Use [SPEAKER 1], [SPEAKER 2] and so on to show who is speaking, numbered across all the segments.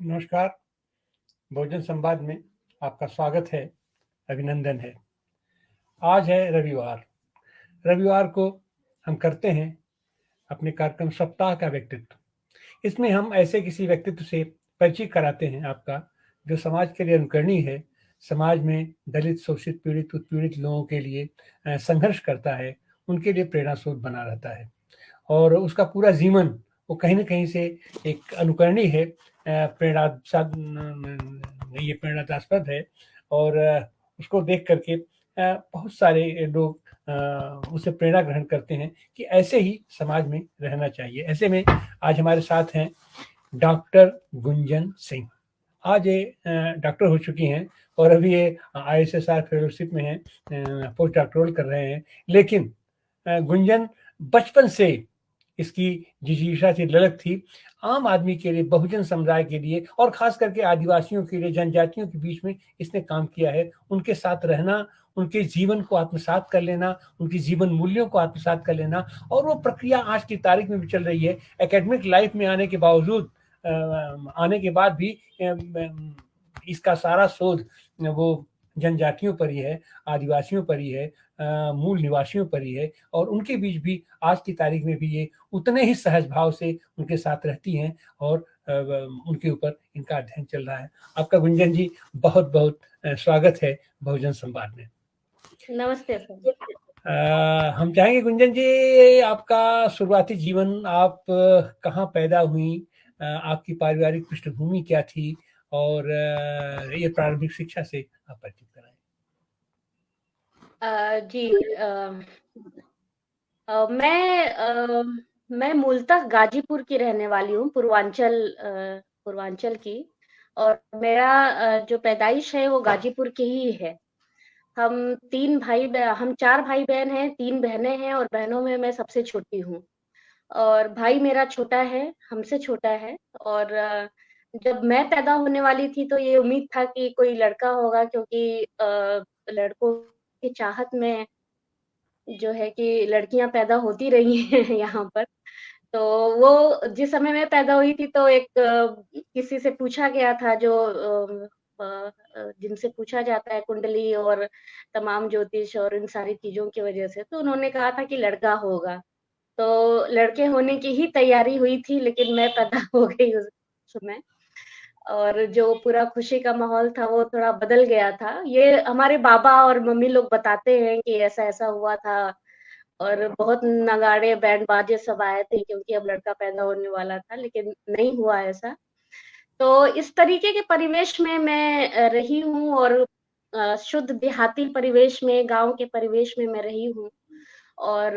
[SPEAKER 1] नमस्कार। बहुजन संवाद में आपका स्वागत है, अभिनंदन है। आज है रविवार। रविवार को हम करते हैं अपने कार्यक्रम सप्ताह का व्यक्तित्व। इसमें हम ऐसे किसी व्यक्तित्व से परिचय कराते हैं आपका, जो समाज के लिए अनुकरणीय है, समाज में दलित, शोषित, पीड़ित, उत्पीड़ित लोगों के लिए संघर्ष करता है, उनके लिए प्रेरणा स्रोत बना रहता है और उसका पूरा जीवन वो कहीं न कहीं से एक अनुकरणीय है, ये प्रेरणास्पद है और उसको देख करके बहुत सारे लोग उससे प्रेरणा ग्रहण करते हैं कि ऐसे ही समाज में रहना चाहिए। ऐसे में आज हमारे साथ हैं डॉक्टर गुंजन सिंह। आज ये डॉक्टर हो चुकी हैं और अभी ये ISSR फेलोशिप में हैं, पोस्ट डॉक्टोरल कर रहे हैं। लेकिन गुंजन बचपन से इसकी जिजीशा थी, ललक थी आम आदमी के लिए, बहुजन समुदाय के लिए और खास करके आदिवासियों के लिए, जनजातियों के बीच में इसने काम किया है। उनके साथ रहना, उनके जीवन को आत्मसात कर लेना, उनकी जीवन मूल्यों को आत्मसात कर लेना, और वो प्रक्रिया आज की तारीख में भी चल रही है। एकेडमिक लाइफ में आने के बावजूद, आने के बाद भी इसका सारा शोध वो जनजातियों पर ही है, आदिवासियों पर ही है, मूल निवासियों पर ही है, और उनके बीच भी आज की तारीख में भी ये उतने ही सहज भाव से उनके साथ रहती हैं और उनके ऊपर इनका अध्ययन चल रहा है। आपका गुंजन जी बहुत बहुत स्वागत है बहुजन संवाद में।
[SPEAKER 2] नमस्ते सर।
[SPEAKER 1] हम चाहेंगे गुंजन जी, आपका शुरुआती जीवन, आप कहाँ पैदा हुई, आपकी पारिवारिक पृष्ठभूमि क्या थी, और ये प्रारंभिक शिक्षा से आप परिचित कराएं।
[SPEAKER 2] मैं मूलतः गाजीपुर की रहने वाली हूँ, पूर्वांचल की, और मेरा जो पैदाइश है वो गाजीपुर की ही है। हम 4 भाई बहन हैं, 3 बहनें हैं, और बहनों में मैं सबसे छोटी हूँ। और भाई मेरा छोटा है, हमसे छोटा है। और जब मैं पैदा होने वाली थी तो ये उम्मीद था कि कोई लड़का होगा, क्योंकि लड़कों की चाहत में जो है कि लड़कियां पैदा होती रही हैं यहाँ पर। तो वो जिस समय मैं पैदा हुई थी तो एक किसी से पूछा गया था, जो जिनसे पूछा जाता है कुंडली और तमाम ज्योतिष और इन सारी चीजों की वजह से, तो उन्होंने कहा था कि लड़का होगा। तो लड़के होने की ही तैयारी हुई थी, लेकिन मैं पैदा हो गई उस समय, और जो पूरा खुशी का माहौल था वो थोड़ा बदल गया था। ये हमारे बाबा और मम्मी लोग बताते हैं कि ऐसा ऐसा हुआ था, और बहुत नगाड़े बैंड बाजे सब आए थे, क्योंकि अब लड़का पैदा होने वाला था, लेकिन नहीं हुआ ऐसा। तो इस तरीके के परिवेश में मैं रही हूँ, और शुद्ध देहाती परिवेश में, गांव के परिवेश में मैं रही हूँ। और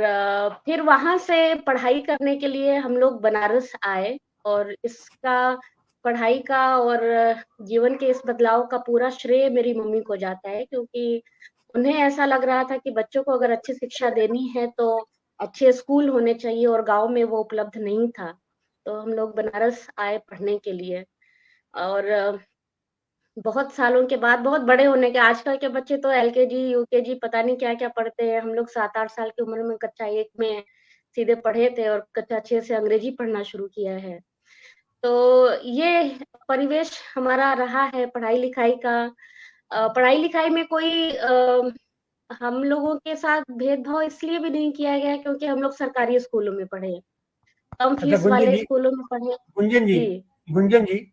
[SPEAKER 2] फिर वहां से पढ़ाई करने के लिए हम लोग बनारस आए, और इसका पढ़ाई का और जीवन के इस बदलाव का पूरा श्रेय मेरी मम्मी को जाता है, क्योंकि उन्हें ऐसा लग रहा था कि बच्चों को अगर अच्छी शिक्षा देनी है तो अच्छे स्कूल होने चाहिए, और गांव में वो उपलब्ध नहीं था। तो हम लोग बनारस आए पढ़ने के लिए। और बहुत सालों के बाद, बहुत बड़े होने के, आजकल के बच्चे तो LKG UKG पता नहीं क्या क्या पढ़ते हैं। हम लोग 7-8 साल की उम्र में कक्षा 1 में सीधे पढ़े थे, और कक्षा 6 से अंग्रेजी पढ़ना शुरू किया है। तो ये परिवेश हमारा रहा है पढ़ाई लिखाई का। पढ़ाई लिखाई में कोई हम लोगों के साथ भेदभाव इसलिए भी नहीं किया गया क्योंकि हम लोग सरकारी स्कूलों में पढ़े, कम
[SPEAKER 1] अच्छा
[SPEAKER 2] फीस
[SPEAKER 1] गुंजन
[SPEAKER 2] वाले
[SPEAKER 1] जी,
[SPEAKER 2] स्कूलों में पढ़े।
[SPEAKER 1] गुंजन जी,
[SPEAKER 2] जी
[SPEAKER 1] गुंजन जी,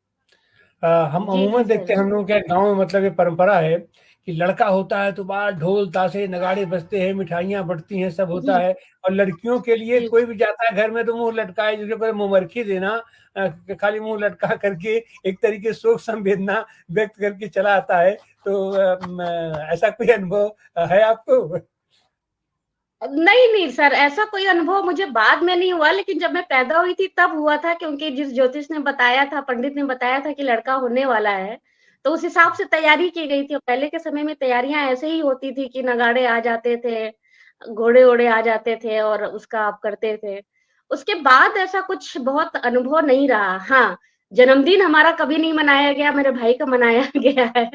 [SPEAKER 1] हम
[SPEAKER 2] जी जी
[SPEAKER 1] अमूमन देखते
[SPEAKER 2] सर।
[SPEAKER 1] हैं, हम लोग क्या गांव में मतलब ये परंपरा है कि लड़का होता है तो बाहर ढोल ताशे नगाड़े बजते हैं, मिठाइयाँ बंटती हैं, सब होता
[SPEAKER 2] जी
[SPEAKER 1] है। और लड़कियों के लिए
[SPEAKER 2] जी
[SPEAKER 1] कोई भी जाता है घर में तो मुंह लटकाए, जिसको कहते हैं मुंहमरखी देना, खाली मुंह लटका करके एक तरीके से शोक संवेदना व्यक्त करके चला आता है। तो ऐसा कोई अनुभव है आपको?
[SPEAKER 2] नहीं नहीं सर, ऐसा कोई अनुभव मुझे बाद में नहीं हुआ, लेकिन जब मैं पैदा हुई थी तब हुआ था, क्योंकि जिस ज्योतिष ने बताया था, पंडित ने बताया था कि लड़का होने वाला है, तो उस हिसाब से तैयारी की गई थी। पहले के समय में तैयारियां ऐसे ही होती थी कि नगाड़े आ जाते थे, घोड़े ओड़े आ जाते थे, और उसका आप करते थे। उसके बाद ऐसा कुछ बहुत अनुभव नहीं रहा। हाँ, जन्मदिन हमारा कभी नहीं मनाया गया, मेरे भाई का मनाया गया है।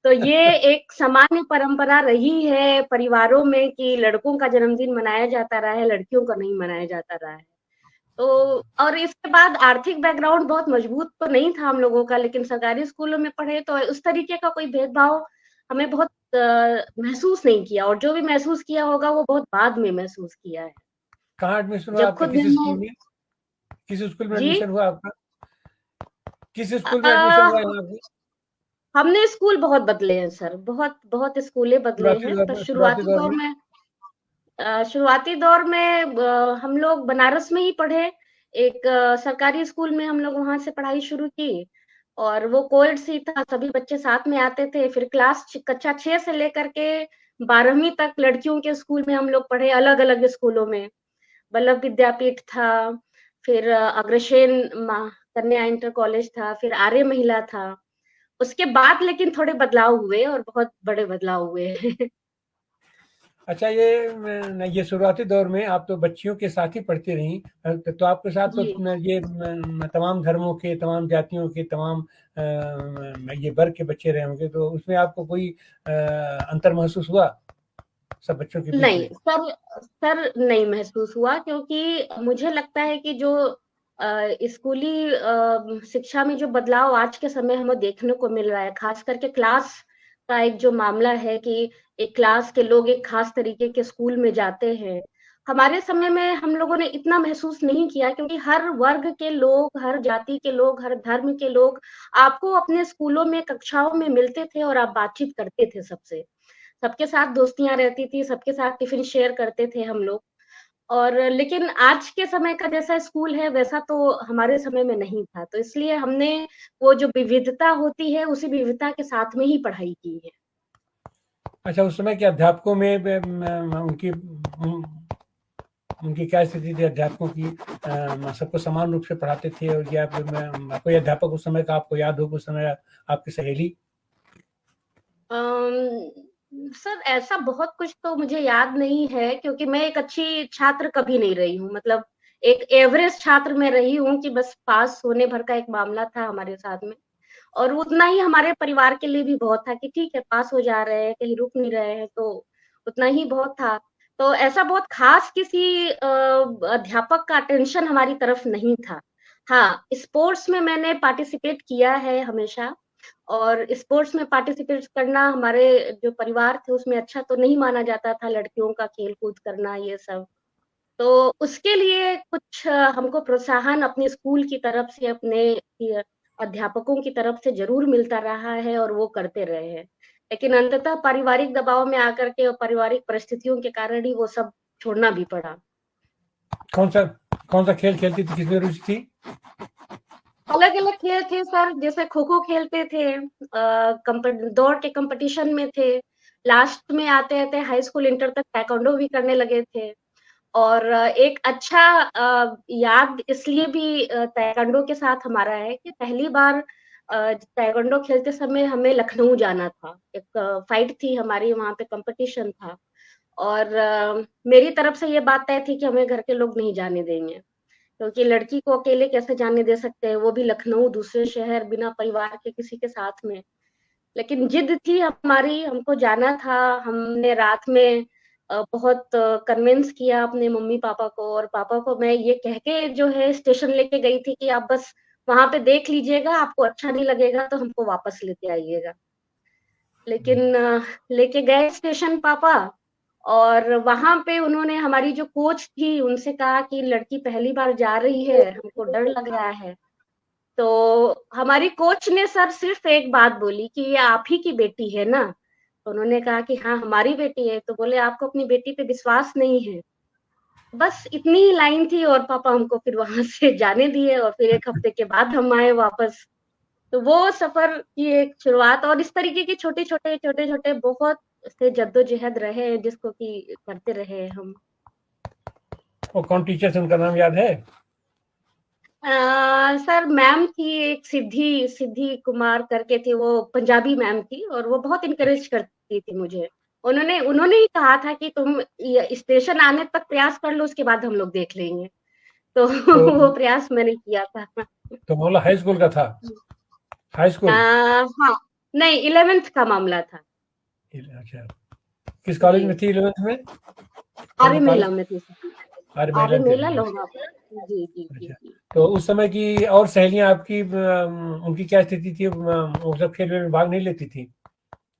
[SPEAKER 2] तो ये एक सामान्य परंपरा रही है परिवारों में कि लड़कों का जन्मदिन मनाया जाता रहा है, लड़कियों का नहीं मनाया जाता रहा है। तो और इसके बाद आर्थिक बैकग्राउंड बहुत मजबूत तो नहीं था हम लोगों का, लेकिन सरकारी स्कूलों में पढ़े तो उस तरीके का कोई भेदभाव हमें बहुत महसूस नहीं किया, और जो भी महसूस किया होगा वो बहुत बाद में महसूस किया है।
[SPEAKER 1] कहाँ एडमिशन हुआ
[SPEAKER 2] जब
[SPEAKER 1] आपका,
[SPEAKER 2] खुद
[SPEAKER 1] किस
[SPEAKER 2] मैंने
[SPEAKER 1] स्कूल में? किस स्कूल में
[SPEAKER 2] जी
[SPEAKER 1] एडमिशन हुआ आपका? किस स्कूल में एडमिशन
[SPEAKER 2] अ,
[SPEAKER 1] हुआ यहाँ पे?
[SPEAKER 2] हमने स्कूल बहुत बदले हैं सर, बहुत बहुत स्कूलें बदले हैं। पर
[SPEAKER 1] शुरुआती दौर में?
[SPEAKER 2] शुरुआती दौर में हम लोग बनारस में ही पढ़े। एक सरकारी स्कूल में हम लोग वहाँ से पढ़ाई शुरू की, और वो कोएड सी था, सभी बच्चे साथ में आते थे। फिर कक्षा 6 से लेकर के 12वीं तक लड़कियों के स्कूल में हम लोग पढ़े, अलग-अलग स्कूलों में। वल्लभ विद्यापीठ था, फिर अग्रसेन कन्या इंटर कॉलेज था, फिर आर्य महिला था। उसके बाद लेकिन थोड़े बदलाव हुए, और बहुत बड़े बदलाव हुए।
[SPEAKER 1] अच्छा, ये शुरुआती दौर में आप तो बच्चियों के साथ ही पढ़ती रहीं, तो आपके साथ तो
[SPEAKER 2] जी।
[SPEAKER 1] ये तमाम धर्मों के, तमाम जातियों के, तमाम ये वर्ग के बच्चे रहे होंगे, तो उसमें आपको कोई अंतर महसूस हुआ सब बच्चों के बीच
[SPEAKER 2] नहीं
[SPEAKER 1] में?
[SPEAKER 2] सर नहीं महसूस हुआ, क्योंकि मुझे लगता है कि जो स्कूली शिक्षा में जो बदलाव आज के समय हमें देखने को मिल रहा है, खास करके क्लास का एक जो मामला है कि एक क्लास के लोग एक खास तरीके के स्कूल में जाते हैं। हमारे समय में हम लोगों ने इतना महसूस नहीं किया, क्योंकि हर वर्ग के लोग, हर जाति के लोग, हर धर्म के लोग आपको अपने स्कूलों में, कक्षाओं में मिलते थे, और आप बातचीत करते थे सबसे। सबके साथ दोस्तियाँ रहती थी, सबके साथ टिफ़िन शेयर करते थे हम लोग। और लेकिन आज के समय का जैसा स्कूल है, वैसा तो हमारे समय में नहीं था। तो इसलिए हमने वो जो विविधता होती है, उसी विविधता के साथ में ही पढ़ाई की है।
[SPEAKER 1] अच्छा, उस समय के अध्यापकों में उनकी क्या स्थिति थी अध्यापकों की? सबको समान रूप से पढ़ाते थे, और या फिर कोई अध्यापक उस समय का आपको याद हो, उस समय आपकी सहेली?
[SPEAKER 2] सर ऐसा बहुत कुछ तो मुझे याद नहीं है, क्योंकि मैं एक अच्छी छात्र कभी नहीं रही हूँ। मतलब एक एवरेज छात्र मैं रही हूँ, कि बस पास होने भर का एक मामला था हमारे साथ में। और उतना ही हमारे परिवार के लिए भी बहुत था, कि ठीक है, पास हो जा रहे हैं, कहीं रुक नहीं रहे हैं, तो उतना ही बहुत था। तो ऐसा बहुत खास किसी अध्यापक का अटेंशन हमारी तरफ नहीं था। हाँ, स्पोर्ट्स में मैंने पार्टिसिपेट किया है हमेशा, और स्पोर्ट्स में पार्टिसिपेट करना हमारे जो परिवार थे उसमें अच्छा तो नहीं माना जाता था, लड़कियों का खेल-कूद करना ये सब। तो उसके लिए कुछ हमको प्रोत्साहन अपने स्कूल की तरफ से, अपने अध्यापकों की तरफ से ज़रूर मिलता रहा है, और वो करते रहे हैं। लेकिन अंततः पारिवारिक दबाव में आकर के और पारिवारिक परिस्थितियों के कारण ही वो सब छोड़ना भी पड़ा।
[SPEAKER 1] कौन सा कौन सा खेल खेलती थी, किसमें रुचि थी?
[SPEAKER 2] अलग-अलग खेल थे सर, जैसे खो-खो खेलते थे, दौड़ के कंपटीशन में थे। लास्ट में आते-आते हाई स्कूल इंटर तक ताइक्वांडो भी करने लगे थे। और एक अच्छा याद इसलिए भी ताइक्वांडो के साथ हमारा है, कि पहली बार ताइक्वांडो खेलते समय हमें लखनऊ जाना था। एक फाइट थी हमारी, वहाँ पे कॉम्पिटिशन था, और मेरी तरफ से ये बात तय थी कि हमें घर के लोग नहीं जाने देंगे। क्योंकि लड़की को अकेले कैसे जाने दे सकते हैं, वो भी लखनऊ, दूसरे शहर, बिना परिवार के किसी के साथ में। लेकिन जिद थी हमारी, हमको जाना था। हमने रात में बहुत कन्विंस किया अपने मम्मी-पापा को, और पापा को मैं ये कह के जो है स्टेशन लेके गई थी कि आप बस वहाँ पे देख लीजिएगा, आपको अच्छा नहीं लगेगा तो हमको वापस लेते आइएगा। लेकिन लेके गए स्टेशन पापा, और वहाँ पे उन्होंने, हमारी जो कोच थी, उनसे कहा कि लड़की पहली बार जा रही है, हमको डर लग रहा है। तो हमारी कोच ने सर सिर्फ एक बात बोली कि ये आप ही की बेटी है ना? तो उन्होंने कहा कि हाँ, हमारी बेटी है। तो बोले आपको अपनी बेटी पे विश्वास नहीं है। बस इतनी ही लाइन थी, और पापा हमको फिर वहाँ से जाने दिए, और फिर 1 हफ्ते के बाद हम आए वापस। तो वो सफ़र की एक शुरुआत, और इस तरीके के छोटे-छोटे बहुत से जद्दोजहद रहे हैं, जिसको कि करते रहे हम।
[SPEAKER 1] और कौन टीचर थे, उनका नाम याद है?
[SPEAKER 2] सर मैम थी एक, सिद्धि सिद्धि कुमार करके थी, वो पंजाबी मैम थी, और वो बहुत एनकरेज करती थी मुझे। उन्होंने उन्होंने ही कहा था कि तुम ये स्टेशन आने तक प्रयास कर लो, उसके बाद हम लोग देख लेंगे। तो
[SPEAKER 1] तो
[SPEAKER 2] वो प्रयास मैंने किया था।
[SPEAKER 1] तो मामला हाई स्कूल का था? High school?
[SPEAKER 2] हाँ, नहीं 11th का मामला था।
[SPEAKER 1] अच्छा, किस
[SPEAKER 2] जी,
[SPEAKER 1] कॉलेज में थी 11th में? कौन
[SPEAKER 2] आर्य
[SPEAKER 1] सा
[SPEAKER 2] महिला
[SPEAKER 1] कॉलेज?
[SPEAKER 2] में थी सर,
[SPEAKER 1] आर्य
[SPEAKER 2] आर्य
[SPEAKER 1] महिला
[SPEAKER 2] महिला
[SPEAKER 1] इंटरमीडिएट।
[SPEAKER 2] लोहगांव। जी, जी, जी,
[SPEAKER 1] अच्छा,
[SPEAKER 2] जी।
[SPEAKER 1] तो उस समय की और सहेलियाँ आपकी उनकी क्या स्थिति थी? वो सब खेल में भाग नहीं लेती थी?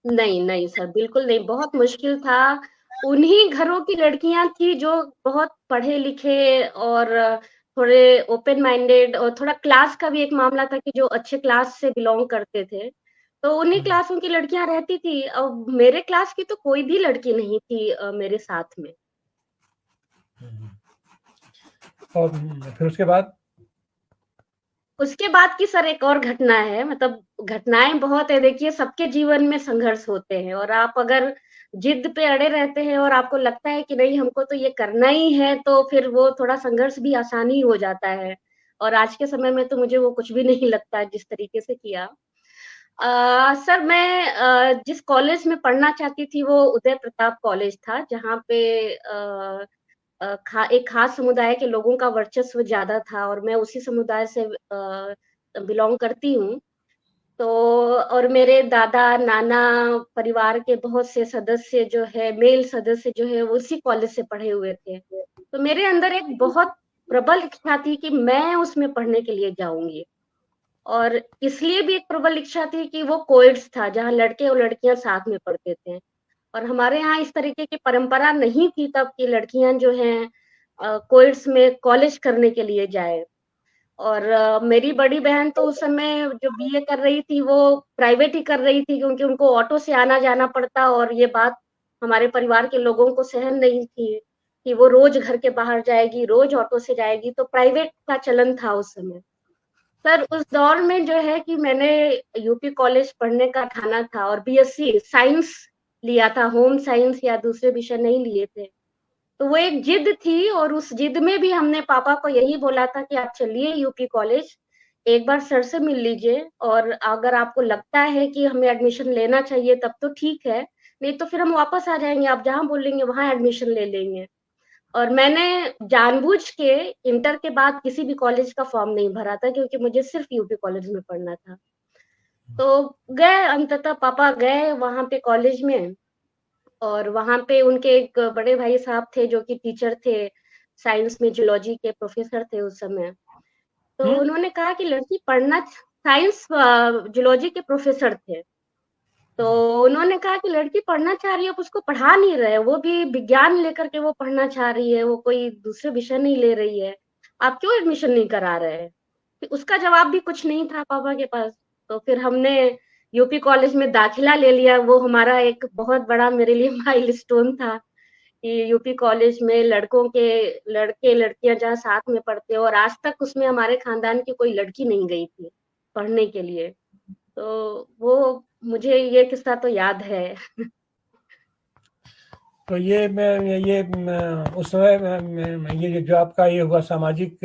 [SPEAKER 2] नहीं, नहीं सर, बिल्कुल नहीं, बहुत मुश्किल था। उन्हीं घरों की लड़कियाँ थी जो बहुत पढ़े-लिखे और थोड़े ओपन माइंडेड, और थोड़ा क्लास का भी एक मामला था कि जो अच्छे क्लास से बिलॉन्ग करते थे। तो उन्हीं
[SPEAKER 1] हुँ,
[SPEAKER 2] क्लासों की लड़कियाँ रहती थी। अब मेरे क्लास की तो कोई भी लड़की नहीं थी मेरे साथ में।
[SPEAKER 1] हुँ, हुँ। और फिर उसके बाद?
[SPEAKER 2] उसके बाद की सर एक और घटना है, मतलब घटनाएँ बहुत है, देखिए सबके जीवन में संघर्ष होते हैं, और आप अगर जिद पे अड़े रहते हैं और आपको लगता है कि नहीं हमको तो ये करना ही है, तो फिर वो थोड़ा संघर्ष भी आसान ही हो जाता है। और आज के समय में तो मुझे वो कुछ भी नहीं लगता है जिस तरीके से किया। सर मैं जिस कॉलेज में पढ़ना चाहती थी वो उदय प्रताप कॉलेज था, जहाँ पे एक खास समुदाय के लोगों का वर्चस्व ज़्यादा था, और मैं उसी समुदाय से बिलॉन्ग करती हूँ। तो और मेरे दादा, नाना, परिवार के बहुत से सदस्य जो है, मेल सदस्य जो है, वो उसी कॉलेज से पढ़े हुए थे। तो मेरे अंदर एक बहुत प्रबल इच्छा थी कि मैं उसमें पढ़ने के लिए जाऊँगी, और इसलिए भी एक प्रबल इच्छा थी कि वो कोएड्स था, जहाँ लड़के और लड़कियाँ साथ में पढ़ते थे। और हमारे यहाँ इस तरीके की परंपरा नहीं थी तब कि लड़कियाँ जो हैं कोएड्स में कॉलेज करने के लिए जाएँ। और मेरी बड़ी बहन तो उस समय जो बीए कर रही थी, वो प्राइवेट ही कर रही थी, क्योंकि उनको ऑटो से आना-जाना पड़ता, और ये बात हमारे परिवार के लोगों को सहन नहीं थी कि वो रोज़ घर के बाहर जाएगी, रोज़ ऑटो से जाएगी, तो प्राइवेट का चलन था उस समय। सर उस दौर में जो है कि मैंने यूपी कॉलेज पढ़ने का ठाना था, और बीएससी साइंस लिया था, होम साइंस या दूसरे विषय नहीं लिए थे। तो वो एक जिद थी, और उस जिद में भी हमने पापा को यही बोला था कि आप चलिए यूपी कॉलेज, एक बार सर से मिल लीजिए, और अगर आपको लगता है कि हमें एडमिशन लेना चाहिए तब तो ठीक है, नहीं तो फिर हम वापस आ जाएँगे, आप जहाँ बोलेंगे वहाँ एडमिशन ले लेंगे। और मैंने जानबूझ के इंटर के बाद किसी भी कॉलेज का फॉर्म नहीं भरा था, क्योंकि मुझे सिर्फ यूपी कॉलेज में पढ़ना था। तो गए, अंततः पापा गए वहाँ पे कॉलेज में, और वहाँ पे उनके एक बड़े भाई साहब थे जो कि टीचर थे, साइंस में जूलॉजी के प्रोफ़ेसर थे उस समय। तो
[SPEAKER 1] हुँ?
[SPEAKER 2] उन्होंने कहा कि लड़की पढ़ना साइंस जूलॉजी के प्रोफ़ेसर थे। तो उन्होंने कहा कि लड़की पढ़ना चाह रही है, आप उसको पढ़ा नहीं रहे, वो भी विज्ञान लेकर के वो पढ़ना चाह रही है, वो कोई दूसरे विषय नहीं ले रही है, आप क्यों एडमिशन नहीं करा रहे हैं? फिर उसका जवाब भी कुछ नहीं था पापा के पास। तो फिर हमने यूपी कॉलेज में दाखिला ले लिया, वो हमारा एक बहुत बड़ा मेरे लिए माइलस्टोन था कि यूपी कॉलेज में लड़के-लड़कियाँ जहाँ साथ में पढ़ते हैं, और आज तक उसमें हमारे खानदान की कोई लड़की नहीं गई थी पढ़ने के लिए। तो वो मुझे ये किस्सा तो याद है।
[SPEAKER 1] तो ये मैं ये उस समय ये जो आपका ये हुआ सामाजिक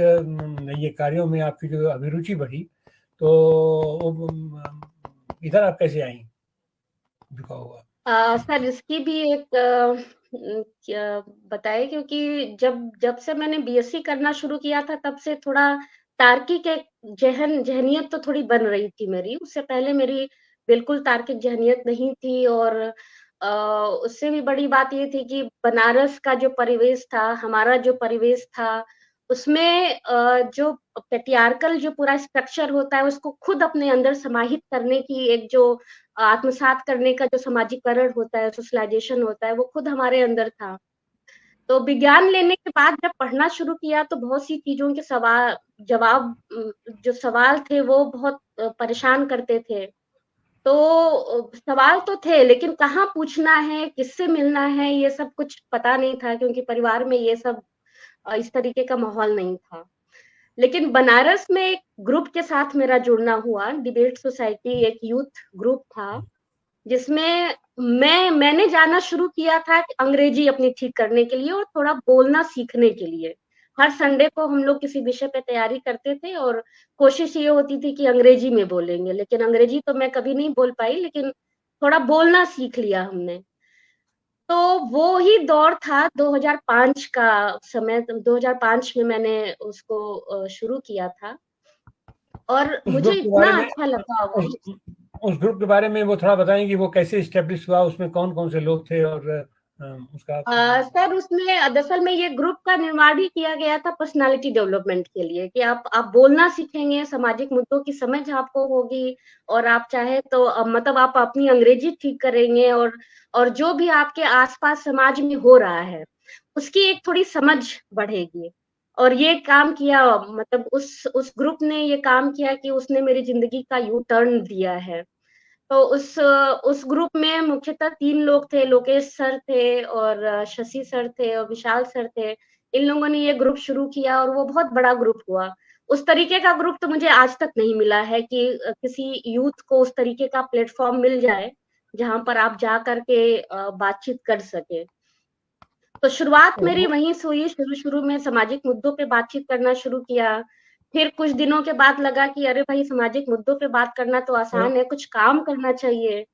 [SPEAKER 1] ये कार्यों में आपकी जो अभिरुचि बढ़ी, तो वो इधर आप कैसे आईं? झुकाव हुआ।
[SPEAKER 2] सर इसकी भी एक क्या बताएँ, क्योंकि जब जब से मैंने बीएससी करना शुरू किया था तब से थोड़ा तार्किक एक ज़हनियत तो थोड़ी बन रही थी मेरी। उससे पहले मेरी बिल्कुल तार्किक ज़हनियत नहीं थी, और उससे भी बड़ी बात ये थी कि बनारस का जो परिवेश था, हमारा जो परिवेश था, उसमें जो पैट्रियार्कल जो पूरा स्ट्रक्चर होता है उसको खुद अपने अंदर समाहित करने की एक जो आत्मसात करने का जो समाजीकरण होता है, सोशलाइज़ेशन होता है, वो खुद हमारे अंदर था। तो विज्ञान लेने के बाद जब पढ़ना शुरू किया तो बहुत सी चीज़ों के जवाब जो सवाल थे वो बहुत परेशान करते थे। तो सवाल तो थे, लेकिन कहाँ पूछना है, किससे मिलना है, ये सब कुछ पता नहीं था, क्योंकि परिवार में ये सब इस तरीके का माहौल नहीं था। लेकिन बनारस में एक ग्रुप के साथ मेरा जुड़ना हुआ, डिबेट सोसाइटी एक यूथ ग्रुप था। जिसमें मैंने जाना शुरू किया था अंग्रेजी अपनी ठीक करने के लिए और थोड़ा बोलना सीखने के लिए। हर संडे को हम लोग किसी विषय पे तैयारी करते थे, और कोशिश ये होती थी कि अंग्रेजी में बोलेंगे, लेकिन अंग्रेजी तो मैं कभी नहीं बोल पाई, लेकिन थोड़ा बोलना सीख लिया हमने। तो वो ही दौर था 2005 का समय, 2005 में मैंने उसको शुरू किया था, और
[SPEAKER 1] उस
[SPEAKER 2] मुझे
[SPEAKER 1] ग्रुप के
[SPEAKER 2] इतना
[SPEAKER 1] बारे में
[SPEAKER 2] अच्छा लगा वो।
[SPEAKER 1] उस उस ग्रुप के बारे में वो थोड़ा बताएँ कि वो कैसे एस्टेब्लिश हुआ? उसमें कौन-कौन से लोग थे और उसका
[SPEAKER 2] सर उसमें दरअसल में ये ग्रुप का निर्माण ही किया गया था पर्सनालिटी डेवलपमेंट के लिए कि आप बोलना सीखेंगे, सामाजिक मुद्दों की समझ आपको होगी और आप चाहे तो मतलब आप अपनी अंग्रेजी ठीक करेंगे और जो भी आपके आसपास समाज में हो रहा है उसकी एक थोड़ी समझ बढ़ेगी। और ये काम किया, मतलब उस ग्रुप ने ये काम किया कि उसने मेरी जिंदगी का यू टर्न दिया है। तो उस ग्रुप में मुख्यतः 3 लोग थे, लोकेश सर थे और शशि सर थे और विशाल सर थे। इन लोगों ने ये ग्रुप शुरू किया और वो बहुत बड़ा ग्रुप हुआ। उस तरीके का ग्रुप तो मुझे आज तक नहीं मिला है कि किसी यूथ को उस तरीके का प्लेटफ़ॉर्म मिल जाए, जहाँ पर आप जा कर के बातचीत कर सकें। तो शुरुआत मेरी
[SPEAKER 1] वो
[SPEAKER 2] वहीं से हुई, शुरू-शुरू में सामाजिक मुद्दों पे बातचीत करना शुरू किया। फिर कुछ दिनों के बाद लगा कि अरे भाई सामाजिक मुद्दों पे बात करना तो आसान है, कुछ काम करना चाहिए।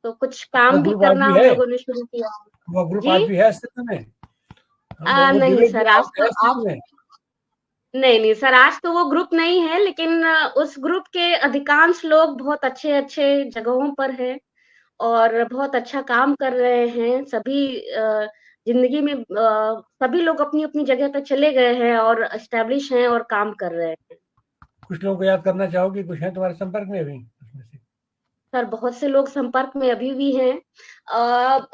[SPEAKER 2] तो कुछ
[SPEAKER 1] वो
[SPEAKER 2] काम भी
[SPEAKER 1] ग्रुप आज
[SPEAKER 2] करना
[SPEAKER 1] भी
[SPEAKER 2] हम
[SPEAKER 1] है,
[SPEAKER 2] लोगों ने शुरू किया।
[SPEAKER 1] वो ग्रुप
[SPEAKER 2] जी?
[SPEAKER 1] आज भी है अस्तित्व में? वो
[SPEAKER 2] नहीं
[SPEAKER 1] डिबेट
[SPEAKER 2] सर,
[SPEAKER 1] ग्रुप आज है अस्तित्व में?
[SPEAKER 2] नहीं सर, आज तो वो ग्रुप नहीं है, लेकिन उस ग्रुप के अधिकांश लोग बहुत अच्छे-अच्छे जगहों पर हैं और बहुत अच्छा काम कर रहे हैं। सभी ज़िंदगी में सभी लोग अपनी-अपनी जगह पे चले गए हैं और एस्टेब्लिश हैं और काम कर रहे हैं।
[SPEAKER 1] कुछ लोगों को याद करना चाहोगे, कुछ हैं तुम्हारे संपर्क में अभी उसमें से?
[SPEAKER 2] सर बहुत से लोग संपर्क में अभी भी हैं।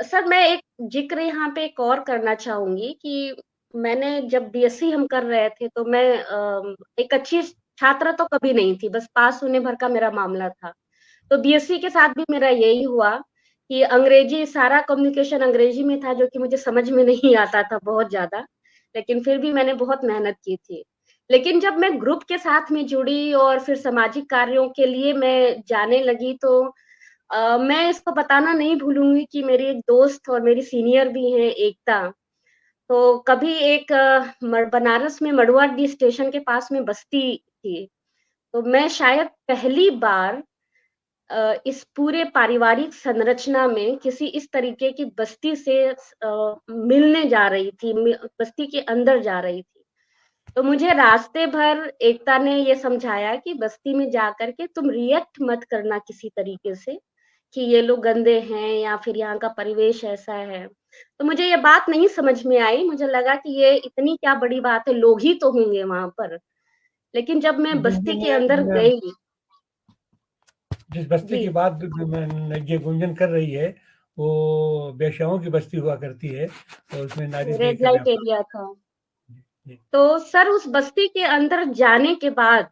[SPEAKER 2] सर मैं एक ज़िक्र यहाँ पे एक और करना चाहूँगी कि मैंने जब बीएससी हम कर रहे थे तो मैं एक अच्छी छात्रा तो कभी नहीं थी, बस पास होने भर का मेरा मामला था। तो बीएससी के साथ भी मेरा यही हुआ कि अंग्रेजी सारा कम्युनिकेशन अंग्रेजी में था जो कि मुझे समझ में नहीं आता था बहुत ज़्यादा, लेकिन फिर भी मैंने बहुत मेहनत की थी। लेकिन जब मैं ग्रुप के साथ में जुड़ी और फिर सामाजिक कार्यों के लिए मैं जाने लगी तो मैं इसको बताना नहीं भूलूँगी कि मेरी एक दोस्त और मेरी सीनियर भी हैं एकता, तो कभी एक म बनारस में मडुआडीह स्टेशन के पास में बस्ती थी, तो मैं शायद पहली बार इस पूरे पारिवारिक संरचना में किसी इस तरीके की बस्ती से मिलने जा रही थी, बस्ती के अंदर जा रही थी। तो मुझे रास्ते भर एकता ने ये समझाया कि बस्ती में जाकर के तुम रिएक्ट मत करना किसी तरीके से, कि ये लोग गंदे हैं या फिर यहाँ का परिवेश ऐसा है। तो मुझे ये बात नहीं समझ में आई, मुझे लगा कि ये इतनी क्या बड़ी बात है, लोग ही तो होंगे वहाँ पर। लेकिन जब मैं बस्ती
[SPEAKER 1] गुंजन
[SPEAKER 2] के अंदर
[SPEAKER 1] ये
[SPEAKER 2] गई।
[SPEAKER 1] जिस बस्ती
[SPEAKER 2] जी,
[SPEAKER 1] की बात ये गुंजन कर रही है, वो बेश्याओं की बस्ती हुआ करती है और उसमें नारी देह
[SPEAKER 2] रेड
[SPEAKER 1] का
[SPEAKER 2] लाइट
[SPEAKER 1] व्यापार।
[SPEAKER 2] एरिया था।
[SPEAKER 1] जी,
[SPEAKER 2] तो सर उस बस्ती के अंदर जाने के बाद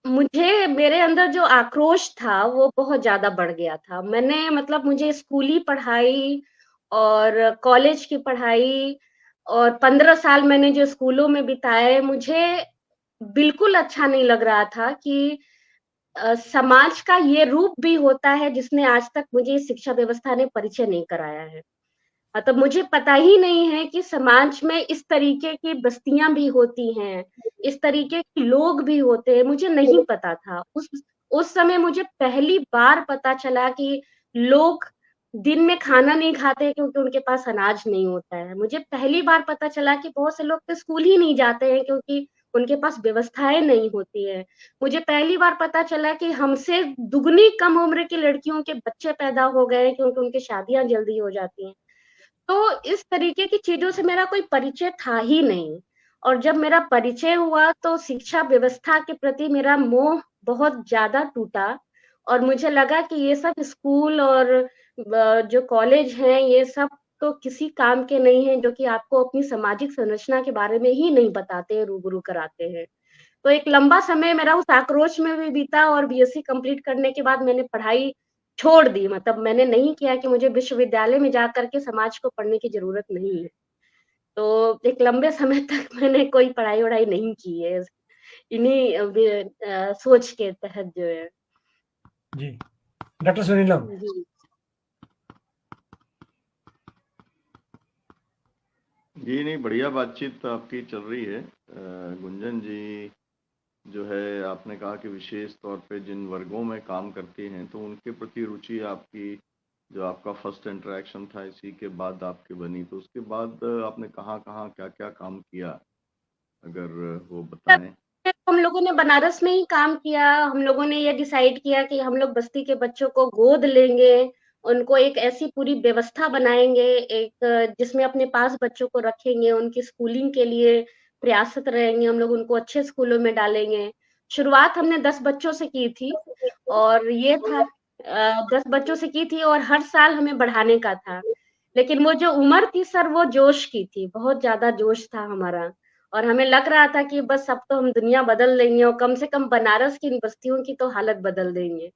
[SPEAKER 2] मुझे मेरे अंदर जो आक्रोश था वो बहुत ज़्यादा बढ़ गया था। मैंने मतलब मुझे स्कूली पढ़ाई और कॉलेज की पढ़ाई और 15 साल मैंने जो स्कूलों में बिताए, मुझे बिल्कुल अच्छा नहीं लग रहा था कि समाज का ये रूप भी होता है जिसने आज तक मुझे शिक्षा व्यवस्था ने परिचय नहीं कराया है। मतलब मुझे पता ही नहीं है कि समाज में इस तरीके की बस्तियाँ भी होती हैं, इस तरीके के लोग भी होते हैं, मुझे नहीं पता था। उस समय मुझे पहली बार पता चला कि लोग दिन में खाना नहीं खाते क्योंकि उनके पास अनाज नहीं होता है। मुझे पहली बार पता चला कि बहुत से लोग तो स्कूल ही नहीं जाते हैं क्योंकि उनके पास व्यवस्थाएँ नहीं होती हैं। मुझे पहली बार पता चला कि हमसे दुगनी कम उम्र की लड़कियों के बच्चे पैदा हो गए हैं क्योंकि उनकी शादियाँ जल्दी हो जाती हैं। तो इस तरीके की चीज़ों से मेरा कोई परिचय था ही नहीं और जब मेरा परिचय हुआ तो शिक्षा व्यवस्था के प्रति मेरा मोह बहुत ज़्यादा टूटा और मुझे लगा कि ये सब स्कूल और जो कॉलेज हैं ये सब तो किसी काम के नहीं हैं जो कि आपको अपनी सामाजिक संरचना के बारे में ही नहीं बताते हैं, रूबरू कराते हैं। तो एक लंबा समय मेरा उस आक्रोश में भी बीता और बीएससी कंप्लीट करने के बाद मैंने पढ़ाई छोड़ दी। मतलब मैंने नहीं किया कि मुझे विश्वविद्यालय में जा कर के समाज को पढ़ने की ज़रूरत नहीं है। तो एक लंबे समय तक मैंने कोई पढ़ाई-वढ़ाई नहीं की है। इन्हीं सोच के तहत जो है।
[SPEAKER 1] जी। डॉक्टर सुनीलम।
[SPEAKER 2] जी।
[SPEAKER 3] जी नहीं, बढ़िया बातचीत आपकी चल रही है। गुंजन जी जो है, आपने कहा कि विशेष तौर पे जिन वर्गों में काम करती हैं तो उनके प्रति रुचि आपकी, जो आपका फर्स्ट इंटरेक्शन था इसी के बाद आपकी बनी, तो उसके बाद आपने कहाँ-कहाँ क्या-क्या काम किया, अगर वो
[SPEAKER 2] तब
[SPEAKER 3] बताएं?
[SPEAKER 2] हम लोगों ने बनारस में ही काम किया। हम लोगों ने ये डिसाइड किया कि हम लोग बस्ती के बच्चों को गोद लेंगे उनको एक ऐसी पूरी व्यवस्था बनाएँगे, एक जिसमें अपने पास बच्चों को रखेंगे, उनकी स्कूलिंग के लिए प्रयासरत रहेंगे, हम लोग उनको अच्छे स्कूलों में डालेंगे। शुरुआत हमने 10 बच्चों से की थी और ये था 10 बच्चों से की थी और हर साल हमें बढ़ाने का था। लेकिन वो जो उम्र थी सर वो जोश की थी, बहुत ज़्यादा जोश था हमारा और हमें लग रहा था कि बस अब तो हम दुनिया बदल देंगे और कम से कम बनारस की इन बस्तियों की तो हालत बदल देंगे।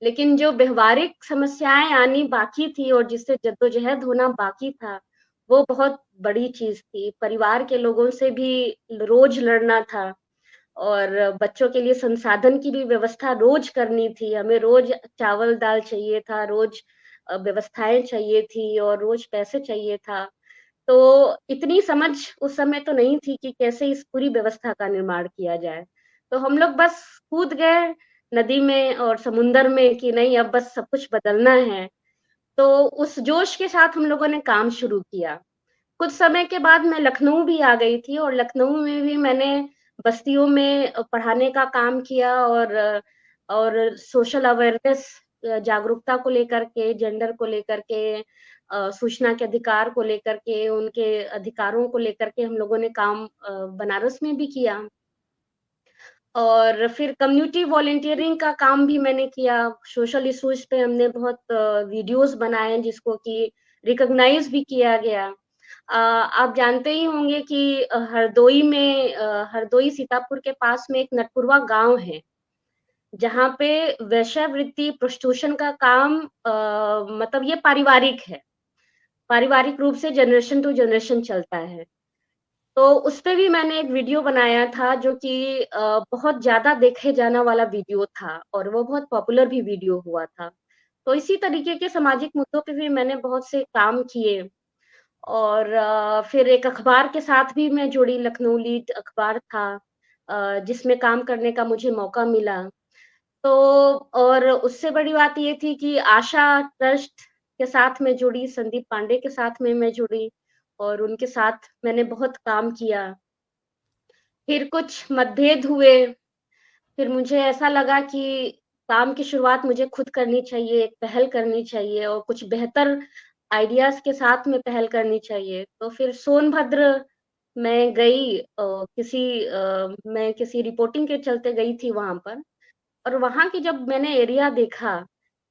[SPEAKER 2] लेकिन जो व्यावहारिक समस्याएँ आनी बाकी थी और जिससे जद्दोजहद होना बाकी था, वो बहुत बड़ी चीज़ थी। परिवार के लोगों से भी रोज़ लड़ना था और बच्चों के लिए संसाधन की भी व्यवस्था रोज़ करनी थी। हमें रोज़ चावल-दाल चाहिए था, रोज़ व्यवस्थाएँ चाहिए थी और रोज़ पैसे चाहिए था। तो इतनी समझ उस समय तो नहीं थी कि कैसे इस पूरी व्यवस्था का निर्माण किया जाए। तो हम लोग बस कूद गए नदी में और समुंदर में कि नहीं अब बस सब कुछ बदलना है। तो उस जोश के साथ हम लोगों ने काम शुरू किया। कुछ समय के बाद मैं लखनऊ भी आ गई थी और लखनऊ में भी मैंने बस्तियों में पढ़ाने का काम किया और सोशल अवेयरनेस जागरूकता को लेकर के, जेंडर को लेकर के सूचना के अधिकार को लेकर के, उनके अधिकारों को लेकर के हम लोगों ने काम बनारस में भी किया। और फिर कम्युनिटी वॉलंटियरिंग का काम भी मैंने किया। सोशल इश्यूज़ पे हमने बहुत वीडियोज़ बनाए जिसको कि रिकॉग्नाइज़ भी किया गया। आप जानते ही होंगे कि हरदोई सीतापुर के पास में एक नटपुरवा गाँव है, जहाँ पे वेश्यावृत्ति, प्रोस्टिट्यूशन का काम मतलब ये पारिवारिक है। पारिवारिक रूप से जनरेशन टू जनरेशन चलता है। तो उसपे भी मैंने एक वीडियो बनाया था जो कि बहुत ज़्यादा देखे जाने वाला वीडियो था और वो बहुत पॉपुलर भी वीडियो हुआ था। तो इसी तरीके के सामाजिक मुद्दों पे भी मैंने बहुत से काम किए और फिर एक अखबार के साथ भी मैं जुड़ी, लखनऊ लीड अखबार था जिसमें काम करने का मुझे मौका मिला। तो और उससे बड़ी बात ये थी कि आशा ट्रस्ट के साथ मैं जुड़ी, संदीप पांडे के साथ में मैं जुड़ी और उनके साथ मैंने बहुत काम किया। फिर कुछ मतभेद हुए, फिर मुझे ऐसा लगा कि काम की शुरुआत मुझे खुद करनी चाहिए, एक पहल करनी चाहिए और कुछ बेहतर आइडियाज़ के साथ में पहल करनी चाहिए। तो फिर सोनभद्र मैं गई मैं किसी रिपोर्टिंग के चलते गई थी वहाँ पर और वहाँ की जब मैंने एरिया देखा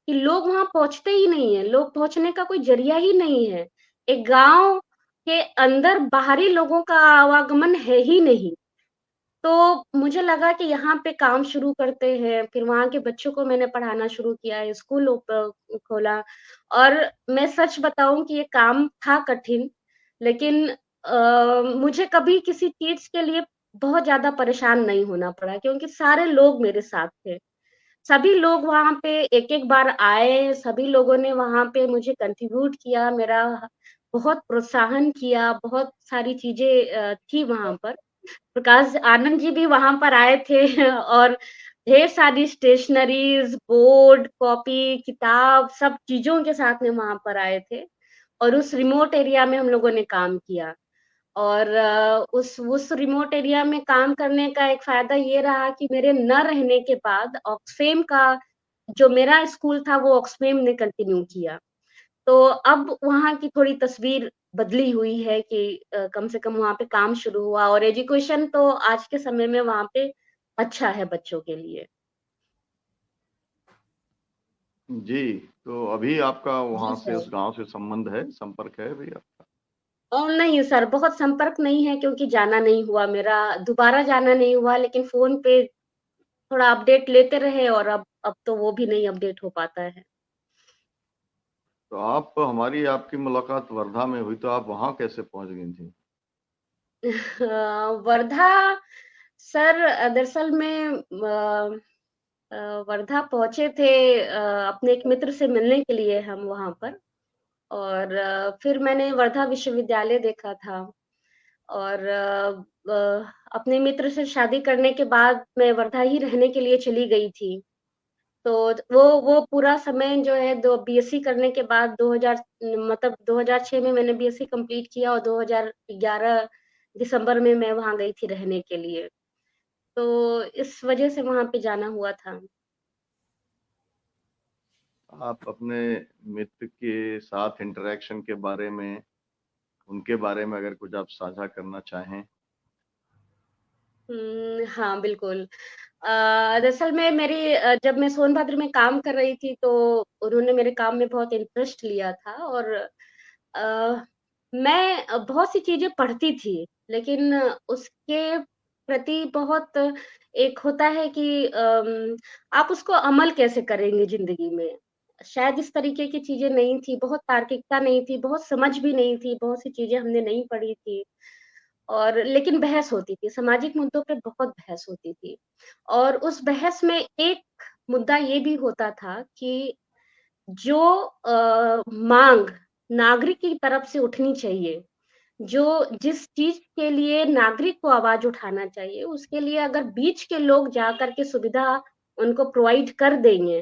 [SPEAKER 2] कि लोग वहाँ पहुँचते ही नहीं हैं, लोग पहुँचने का कोई ज़रिया ही नहीं है। एक गाँव के अंदर बाहरी लोगों का आवागमन है ही नहीं। तो मुझे लगा कि यहाँ पे काम शुरू करते हैं, फिर वहाँ के बच्चों को मैंने पढ़ाना शुरू किया, स्कूल खोला और मैं सच बताऊँ कि ये काम था कठिन, लेकिन मुझे कभी किसी चीज़ के लिए बहुत ज़्यादा परेशान नहीं होना पड़ा क्योंकि सारे लोग मेरे साथ थे। सभी लोग वहाँ पे एक-एक बार आए, सभी लोगों ने वहाँ पे मुझे कंट्रीब्यूट किया, मेरा बहुत प्रोत्साहन किया, बहुत सारी चीज़ें थी वहाँ पर। प्रकाश आनंद जी भी वहाँ पर आए थे और ढेर सारी स्टेशनरीज़, बोर्ड, कॉपी, किताब सब चीज़ों के साथ में वहाँ पर आए थे और उस रिमोट एरिया में हम लोगों ने काम किया। और उस रिमोट एरिया में काम करने का एक फ़ायदा ये रहा कि मेरे न रहने के बाद ऑक्सफ़ेम का जो मेरा स्कूल था वो ऑक्सफ़ेम ने कंटिन्यू किया। तो अब वहाँ की थोड़ी तस्वीर बदली हुई है कि कम से कम वहाँ पे काम शुरू हुआ और एजुकेशन तो आज के समय में वहाँ पे अच्छा है बच्चों के लिए।
[SPEAKER 3] जी, तो अभी आपका
[SPEAKER 2] जी
[SPEAKER 3] वहाँ से
[SPEAKER 2] सर।
[SPEAKER 3] उस गाँव से संबंध है, संपर्क है अभी आपका?
[SPEAKER 2] नहीं सर, बहुत संपर्क नहीं है क्योंकि जाना नहीं हुआ मेरा, दोबारा जाना नहीं हुआ लेकिन फ़ोन पे थोड़ा अपडेट लेते रहे और अब तो वो भी नहीं अपडेट हो पाता है।
[SPEAKER 3] तो आपकी मुलाकात वर्धा में हुई, तो आप वहाँ कैसे पहुँच गई थीं?
[SPEAKER 2] वर्धा सर दरअसल में वर्धा पहुँचे थे अपने एक मित्र से मिलने के लिए हम वहाँ पर और फिर मैंने वर्धा विश्वविद्यालय देखा था और अपने मित्र से शादी करने के बाद मैं वर्धा ही रहने के लिए चली गई थी। तो वो पूरा समय जो है दो बीएससी करने के बाद 2000 मतलब 2006 में मैंने बीएससी कंप्लीट किया और 2011 दिसंबर में मैं वहाँ गई थी रहने के लिए। तो इस वजह से वहाँ पे जाना हुआ था।
[SPEAKER 3] आप अपने मित्र के साथ इंटरेक्शन के बारे में, उनके बारे में अगर कुछ आप साझा करना चाहें?
[SPEAKER 2] हाँ, बिल्कुल। दरअसल में जब मैं सोनभद्र में काम कर रही थी, तो उन्होंने मेरे काम में बहुत इंटरेस्ट लिया था और मैं बहुत सी चीज़ें पढ़ती थी, लेकिन उसके प्रति बहुत एक होता है कि आप उसको अमल कैसे करेंगे ज़िंदगी में? शायद इस तरीके की चीज़ें नहीं थी, बहुत तार्किकता नहीं थी, बहुत समझ भी नहीं थी, बहुत सी चीज़ें हमने नहीं पढ़ी थी। और लेकिन बहस होती थी, सामाजिक मुद्दों पे बहुत बहस होती थी। और उस बहस में एक मुद्दा ये भी होता था कि जो माँग नागरिक की तरफ से उठनी चाहिए, जिस चीज़ के लिए नागरिक को आवाज़ उठाना चाहिए, उसके लिए अगर बीच के लोग जाकर के सुविधा उनको प्रोवाइड कर देंगे,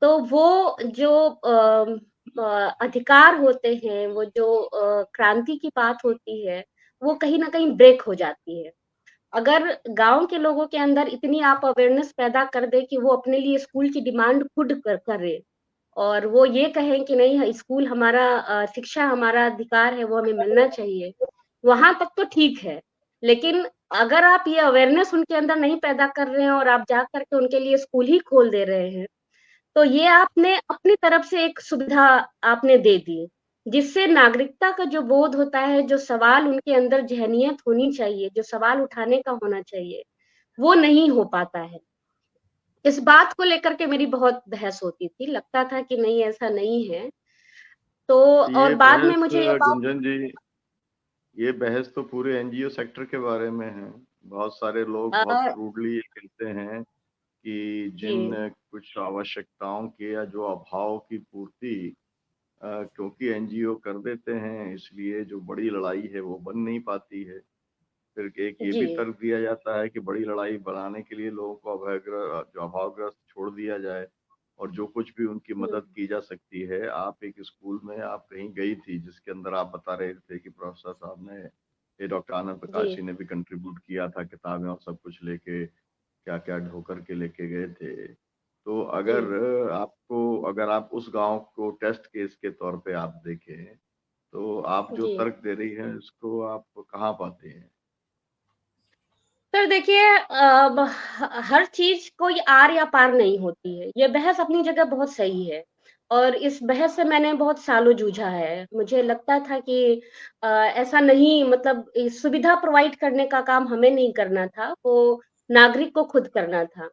[SPEAKER 2] तो वो जो अधिकार होते हैं, वो जो क्रांति की बात होती है, वो कहीं न कहीं ब्रेक हो जाती है। अगर गाँव के लोगों के अंदर इतनी आप अवेयरनेस पैदा कर दें कि वो अपने लिए स्कूल की डिमांड खुद करें और वो ये कहें कि नहीं, स्कूल हमारा शिक्षा हमारा अधिकार है, वो हमें मिलना चाहिए, वहाँ तक तो ठीक है। लेकिन अगर आप ये अवेयरनेस उनके अंदर नहीं पैदा कर रहे हैं और आप जा कर के उनके लिए स्कूल ही खोल दे रहे हैं, तो ये आपने अपनी तरफ से एक सुविधा आपने दे दी, जिससे नागरिकता का जो बोध होता है, जो सवाल उनके अंदर ज़हनियत होनी चाहिए, जो सवाल उठाने का होना चाहिए, वो नहीं हो पाता है। इस बात को लेकर के मेरी बहुत बहस होती थी, लगता था कि नहीं ऐसा नहीं है। तो
[SPEAKER 3] ये
[SPEAKER 2] और बाद में
[SPEAKER 3] बहस
[SPEAKER 2] मुझे ये बात
[SPEAKER 3] गुंजन जी, ये बहस तो पूरे एनजीओ सेक्टर के बारे में है। बहुत सारे लोग बहुत
[SPEAKER 2] अ,
[SPEAKER 3] क्रूडली ये कहते हैं कि जिन
[SPEAKER 2] जी,
[SPEAKER 3] कुछ आवश्यकताओं के या जो अभाव की पूर्ति क्योंकि एनजीओ कर देते हैं, इसलिए जो बड़ी लड़ाई है वो बन नहीं पाती है। फिर एक ये
[SPEAKER 2] जी,
[SPEAKER 3] भी तर्क दिया जाता है कि बड़ी लड़ाई बनाने के लिए लोगों को जो अभावग्रस्त छोड़ दिया जाए और जो कुछ भी उनकी
[SPEAKER 2] हुँ,
[SPEAKER 3] मदद की जा सकती है। आप एक स्कूल में आप कहीं गई थी जिसके अंदर आप बता रहे थे कि प्रोफेसर साहब ने, ये डॉक्टर आनंद प्रकाश
[SPEAKER 2] जी,
[SPEAKER 3] जी ने भी कंट्रीब्यूट किया था किताबें और सब कुछ लेके, क्या-क्या ढो कर के लेके गए थे। तो
[SPEAKER 2] जी,
[SPEAKER 3] अगर आप उस गाँव को टेस्ट केस के तौर पे आप देखें, तो आप जो
[SPEAKER 2] जी।
[SPEAKER 3] तर्क दे रही हैं, उसको आप कहाँ पाते हैं?
[SPEAKER 2] सर देखिए, हर चीज़ कोई आर या पार नहीं होती है। ये बहस अपनी जगह बहुत सही है और इस बहस से मैंने बहुत सालों जूझा है। मुझे लगता था कि ऐसा नहीं, मतलब सुविधा प्रोवाइड करने का काम हमें नहीं करना था, वो नागरिक को खुद करना था।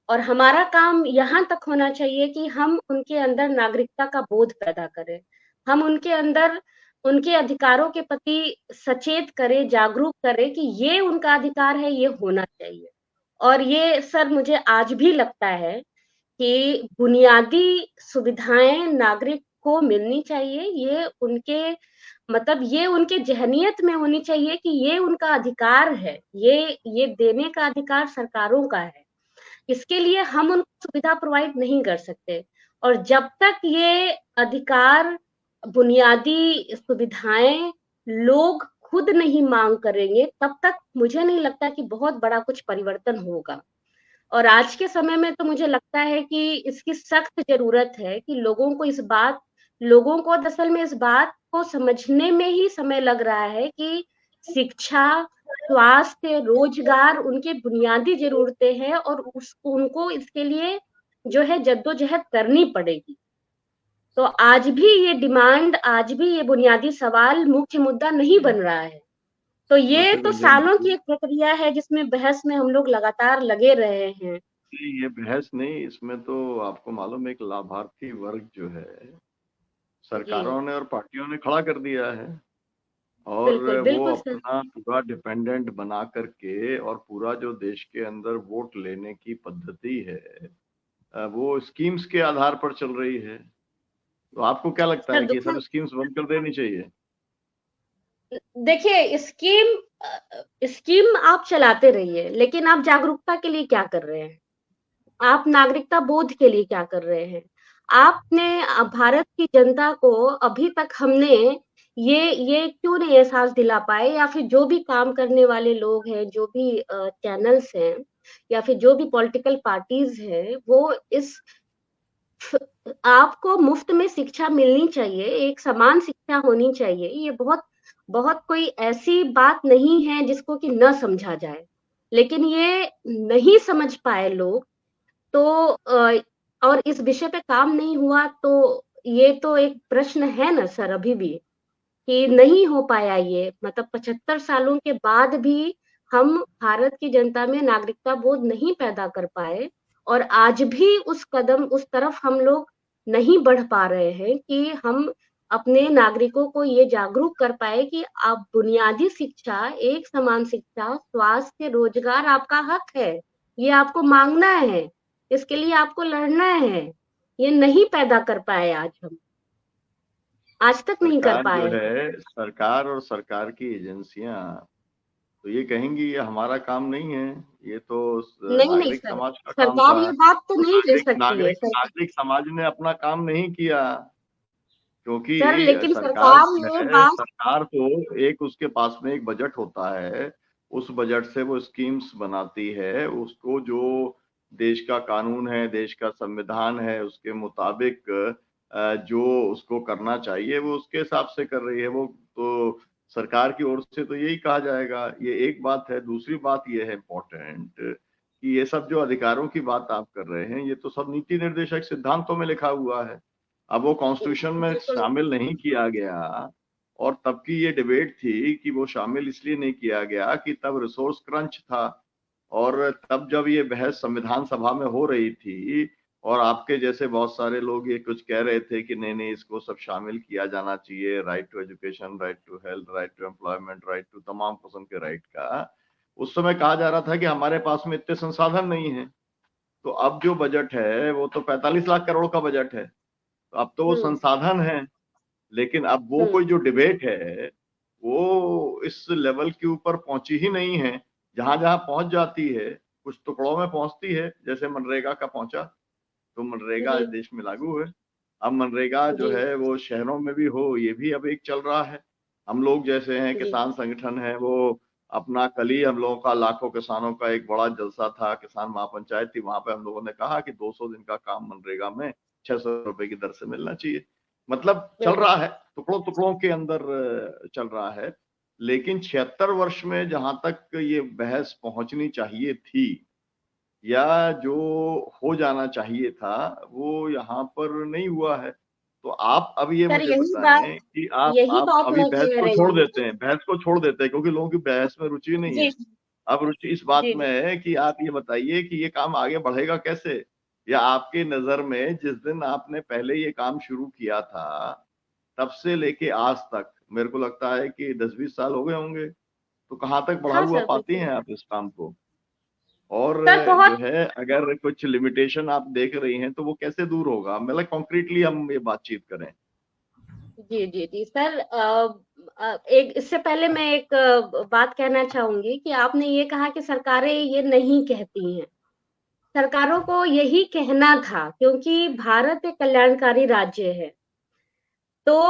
[SPEAKER 2] और हमारा काम यहाँ तक होना चाहिए कि हम उनके अंदर नागरिकता का बोध पैदा करें। हम उनके अंदर उनके अधिकारों के प्रति सचेत करें, जागरूक करें कि ये उनका अधिकार है, ये होना चाहिए। और ये सर मुझे आज भी लगता है कि बुनियादी सुविधाएँ नागरिक को मिलनी चाहिए। ये उनके ज़हनियत में होनी चाहिए कि ये उनका अधिकार है। ये देने का अधिकार सरकारों का है। इसके लिए हम उनको सुविधा प्रोवाइड नहीं कर सकते और जब तक ये अधिकार, बुनियादी सुविधाएँ लोग खुद नहीं माँग करेंगे, तब तक मुझे नहीं लगता कि बहुत बड़ा कुछ परिवर्तन होगा। और आज के समय में तो मुझे लगता है कि इसकी सख्त ज़रूरत है कि लोगों को दरअसल में इस बात को समझने में ही समय लग रहा है कि शिक्षा, स्वास्थ्य, रोज़गार उनकी बुनियादी ज़रूरतें हैं और उनको इसके लिए जो है जद्दोजहद करनी पड़ेगी। तो आज भी ये बुनियादी सवाल मुख्य मुद्दा नहीं बन रहा है। तो ये
[SPEAKER 3] वैसे
[SPEAKER 2] तो
[SPEAKER 3] गुंजन
[SPEAKER 2] सालों की
[SPEAKER 3] जी,
[SPEAKER 2] एक प्रक्रिया है जिसमें बहस में हम लोग लगातार लगे रहे हैं।
[SPEAKER 3] ये बहस नहीं, इसमें तो आपको मालूम है एक लाभार्थी वर्ग जो है,
[SPEAKER 2] जी,
[SPEAKER 3] सरकारों ने और पार्टियों ने खड़ा कर दिया है और
[SPEAKER 2] बिल्कुल,
[SPEAKER 3] वो
[SPEAKER 2] बिल्कुल सर।
[SPEAKER 3] अपना पूरा डिपेंडेंट बना करके और पूरा जो देश के अंदर वोट लेने की पद्धति है, वो स्कीम्स के आधार पर चल रही है। तो आपको क्या लगता
[SPEAKER 2] सर
[SPEAKER 3] है कि ये सब
[SPEAKER 2] देखो,
[SPEAKER 3] स्कीम्स बंद कर देनी चाहिए?
[SPEAKER 2] देखिए स्कीम आप चलाते रहिए, लेकिन आप जागरूकता के लिए क्या कर रहे हैं? आप नागरिकता बोध के लिए क्या कर रहे हैं? आपने भारत की जनता को अभी तक हमने ये क्यों नहीं एहसास दिला पाए, या फिर जो भी काम करने वाले लोग हैं, जो भी चैनल्स हैं या फिर जो भी पॉलिटिकल पार्टीज़ हैं, वो इस आपको मुफ्त में शिक्षा मिलनी चाहिए, एक समान शिक्षा होनी चाहिए। ये बहुत बहुत कोई ऐसी बात नहीं है जिसको कि न समझा जाए, लेकिन ये नहीं समझ पाए लोग। तो और इस विषय पे काम नहीं हुआ, तो ये तो एक प्रश्न है ना सर अभी भी, कि नहीं हो पाया ये, मतलब 75 सालों के बाद भी हम भारत की जनता में नागरिकता बोध नहीं पैदा कर पाए, और आज भी उस तरफ हम लोग नहीं बढ़ पा रहे हैं कि हम अपने नागरिकों को ये जागरूक कर पाए कि आप बुनियादी शिक्षा, एक समान शिक्षा, स्वास्थ्य, रोजगार आपका हक है, ये आपको मांगना है, इसके लिए आपको लड़ना है। ये नहीं पैदा कर पाए आज तक नहीं कर
[SPEAKER 3] सरकार जो
[SPEAKER 2] पाए हैं।
[SPEAKER 3] है, सरकार और सरकार की एजेंसियां तो ये कहेंगी ये हमारा काम नहीं है, ये तो
[SPEAKER 2] नहीं, नहीं
[SPEAKER 3] नागरिक
[SPEAKER 2] सर,
[SPEAKER 3] समाज का काम
[SPEAKER 2] सरकार
[SPEAKER 3] था।
[SPEAKER 2] ये बात तो
[SPEAKER 3] तो
[SPEAKER 2] नहीं ले
[SPEAKER 3] नागरिक
[SPEAKER 2] सकती है
[SPEAKER 3] नागरिक
[SPEAKER 2] सर।
[SPEAKER 3] नागरिक समाज ने अपना काम नहीं किया,
[SPEAKER 2] सर
[SPEAKER 3] क्योंकि
[SPEAKER 2] लेकिन
[SPEAKER 3] सरकार
[SPEAKER 2] सरकार
[SPEAKER 3] जो
[SPEAKER 2] ये
[SPEAKER 3] है,
[SPEAKER 2] बात,
[SPEAKER 3] सरकार तो एक उसके पास में एक बजट होता है, उस बजट से वो स्कीम्स बनाती है, उसको जो देश का कानून है, देश का संविधान है, उसके मुताबिक जो उसको करना चाहिए वो उसके हिसाब से कर रही है। वो तो सरकार की ओर से तो यही कहा जाएगा। ये एक बात है। दूसरी बात ये है इम्पोर्टेंट कि ये सब जो अधिकारों की बात आप कर रहे हैं, ये तो सब नीति निर्देशक सिद्धांतों में लिखा हुआ है। अब वो कॉन्स्टिट्यूशन में
[SPEAKER 2] बिल्कुल
[SPEAKER 3] शामिल नहीं किया गया, और तब की ये डिबेट थी कि वो शामिल इसलिए नहीं किया गया कि तब रिसोर्स क्रंच था, और तब जब ये बहस संविधान सभा में हो रही थी और आपके जैसे बहुत सारे लोग ये कुछ कह रहे थे कि नहीं नहीं इसको सब शामिल किया जाना चाहिए, right to education, right to health, right to employment, right to तमाम किस्म के राइट का, उस समय कहा जा रहा था कि हमारे पास में इतने संसाधन नहीं है। तो अब जो बजट है वो तो 45 लाख करोड़ का बजट है। तो अब तो वो
[SPEAKER 2] हम्म
[SPEAKER 3] संसाधन है, लेकिन अब वो
[SPEAKER 2] हम्म
[SPEAKER 3] कोई जो डिबेट है वो इस लेवल के ऊपर पहुंची ही नहीं है। जहां जहां पहुंच जाती है कुछ टुकड़ों में पहुंचती है, जैसे मनरेगा का पहुंचा, तो मनरेगा
[SPEAKER 2] जी
[SPEAKER 3] आज देश में लागू है। अब मनरेगा जो
[SPEAKER 2] जी
[SPEAKER 3] है वो शहरों में भी हो, ये भी अब एक चल रहा है। हम लोग जैसे हैं
[SPEAKER 2] जी
[SPEAKER 3] किसान संगठन है, वो अपना कल ही हम लोगों का लाखों किसानों का एक बड़ा जलसा था, किसान महापंचायत थी, वहां पे हम लोगों ने कहा कि 200 दिन का काम मनरेगा में 600 रुपए की दर से मिलना चाहिए। मतलब चल
[SPEAKER 2] बिल्कुल
[SPEAKER 3] रहा है, टुकड़ों टुकड़ों के अंदर चल रहा है। लेकिन 76 वर्ष में जहां तक ये बहस पहुंचनी चाहिए थी या जो हो जाना चाहिए था, वो यहाँ पर नहीं हुआ है। तो आप अब ये
[SPEAKER 2] सर,
[SPEAKER 3] मुझे बताएं कि
[SPEAKER 2] यही
[SPEAKER 3] आप
[SPEAKER 2] बात
[SPEAKER 3] अभी
[SPEAKER 2] मैं
[SPEAKER 3] बहस
[SPEAKER 2] कह
[SPEAKER 3] को
[SPEAKER 2] रही
[SPEAKER 3] छोड़
[SPEAKER 2] हूँ।
[SPEAKER 3] देते हैं, बहस को छोड़ देते हैं, क्योंकि लोगों की बहस में रुचि नहीं
[SPEAKER 2] जी
[SPEAKER 3] है। अब रुचि इस बात
[SPEAKER 2] जी
[SPEAKER 3] में
[SPEAKER 2] जी
[SPEAKER 3] है कि आप ये बताइए कि ये काम आगे बढ़ेगा कैसे, या आपकी नजर में जिस दिन आपने पहले ये काम शुरू किया था तब से लेके आज तक मेरे को लगता है कि 10-20 साल हो गए होंगे, तो कहाँ तक बढ़ा
[SPEAKER 2] हाँ
[SPEAKER 3] हुआ
[SPEAKER 2] सर
[SPEAKER 3] पाती
[SPEAKER 2] बिल्कुल।
[SPEAKER 3] हैं आप इस काम को? और
[SPEAKER 2] सर
[SPEAKER 3] जो
[SPEAKER 2] बहुत,
[SPEAKER 3] है अगर कुछ लिमिटेशन आप देख रही हैं तो वो कैसे दूर होगा? मतलब कॉन्क्रीटली हम ये बातचीत करें।
[SPEAKER 2] जी जी जी सर, एक इससे पहले मैं एक बात कहना चाहूंगी कि आपने ये कहा कि सरकारें ये नहीं कहती हैं। सरकारों को यही कहना था, क्योंकि भारत एक कल्याणकारी राज्य है। तो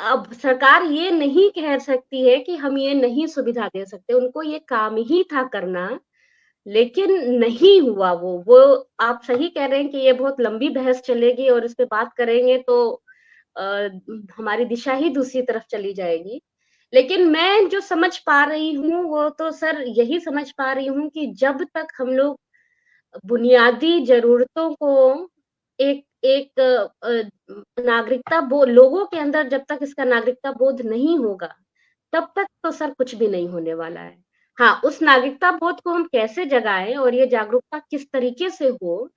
[SPEAKER 2] अब सरकार ये नहीं कह सकती है कि हम ये नहीं सुविधा दे सकते, उनको ये काम ही था करना, लेकिन नहीं हुआ वो आप सही कह रहे हैं कि ये बहुत लंबी बहस चलेगी, और इस पे बात करेंगे तो अ, हमारी दिशा ही दूसरी तरफ चली जाएगी। लेकिन मैं जो समझ पा रही हूँ, वो तो सर यही समझ पा रही हूँ कि जब तक हम लोग बुनियादी ज़रूरतों को एक एक नागरिकता बो लोगों के अंदर जब तक इसका नागरिकता बोध नहीं होगा, तब तक तो सर कुछ भी नहीं होने वाला है। हाँ, उस नागरिकता बोध को हम कैसे जगाएँ और ये जागरूकता किस तरीके से हो,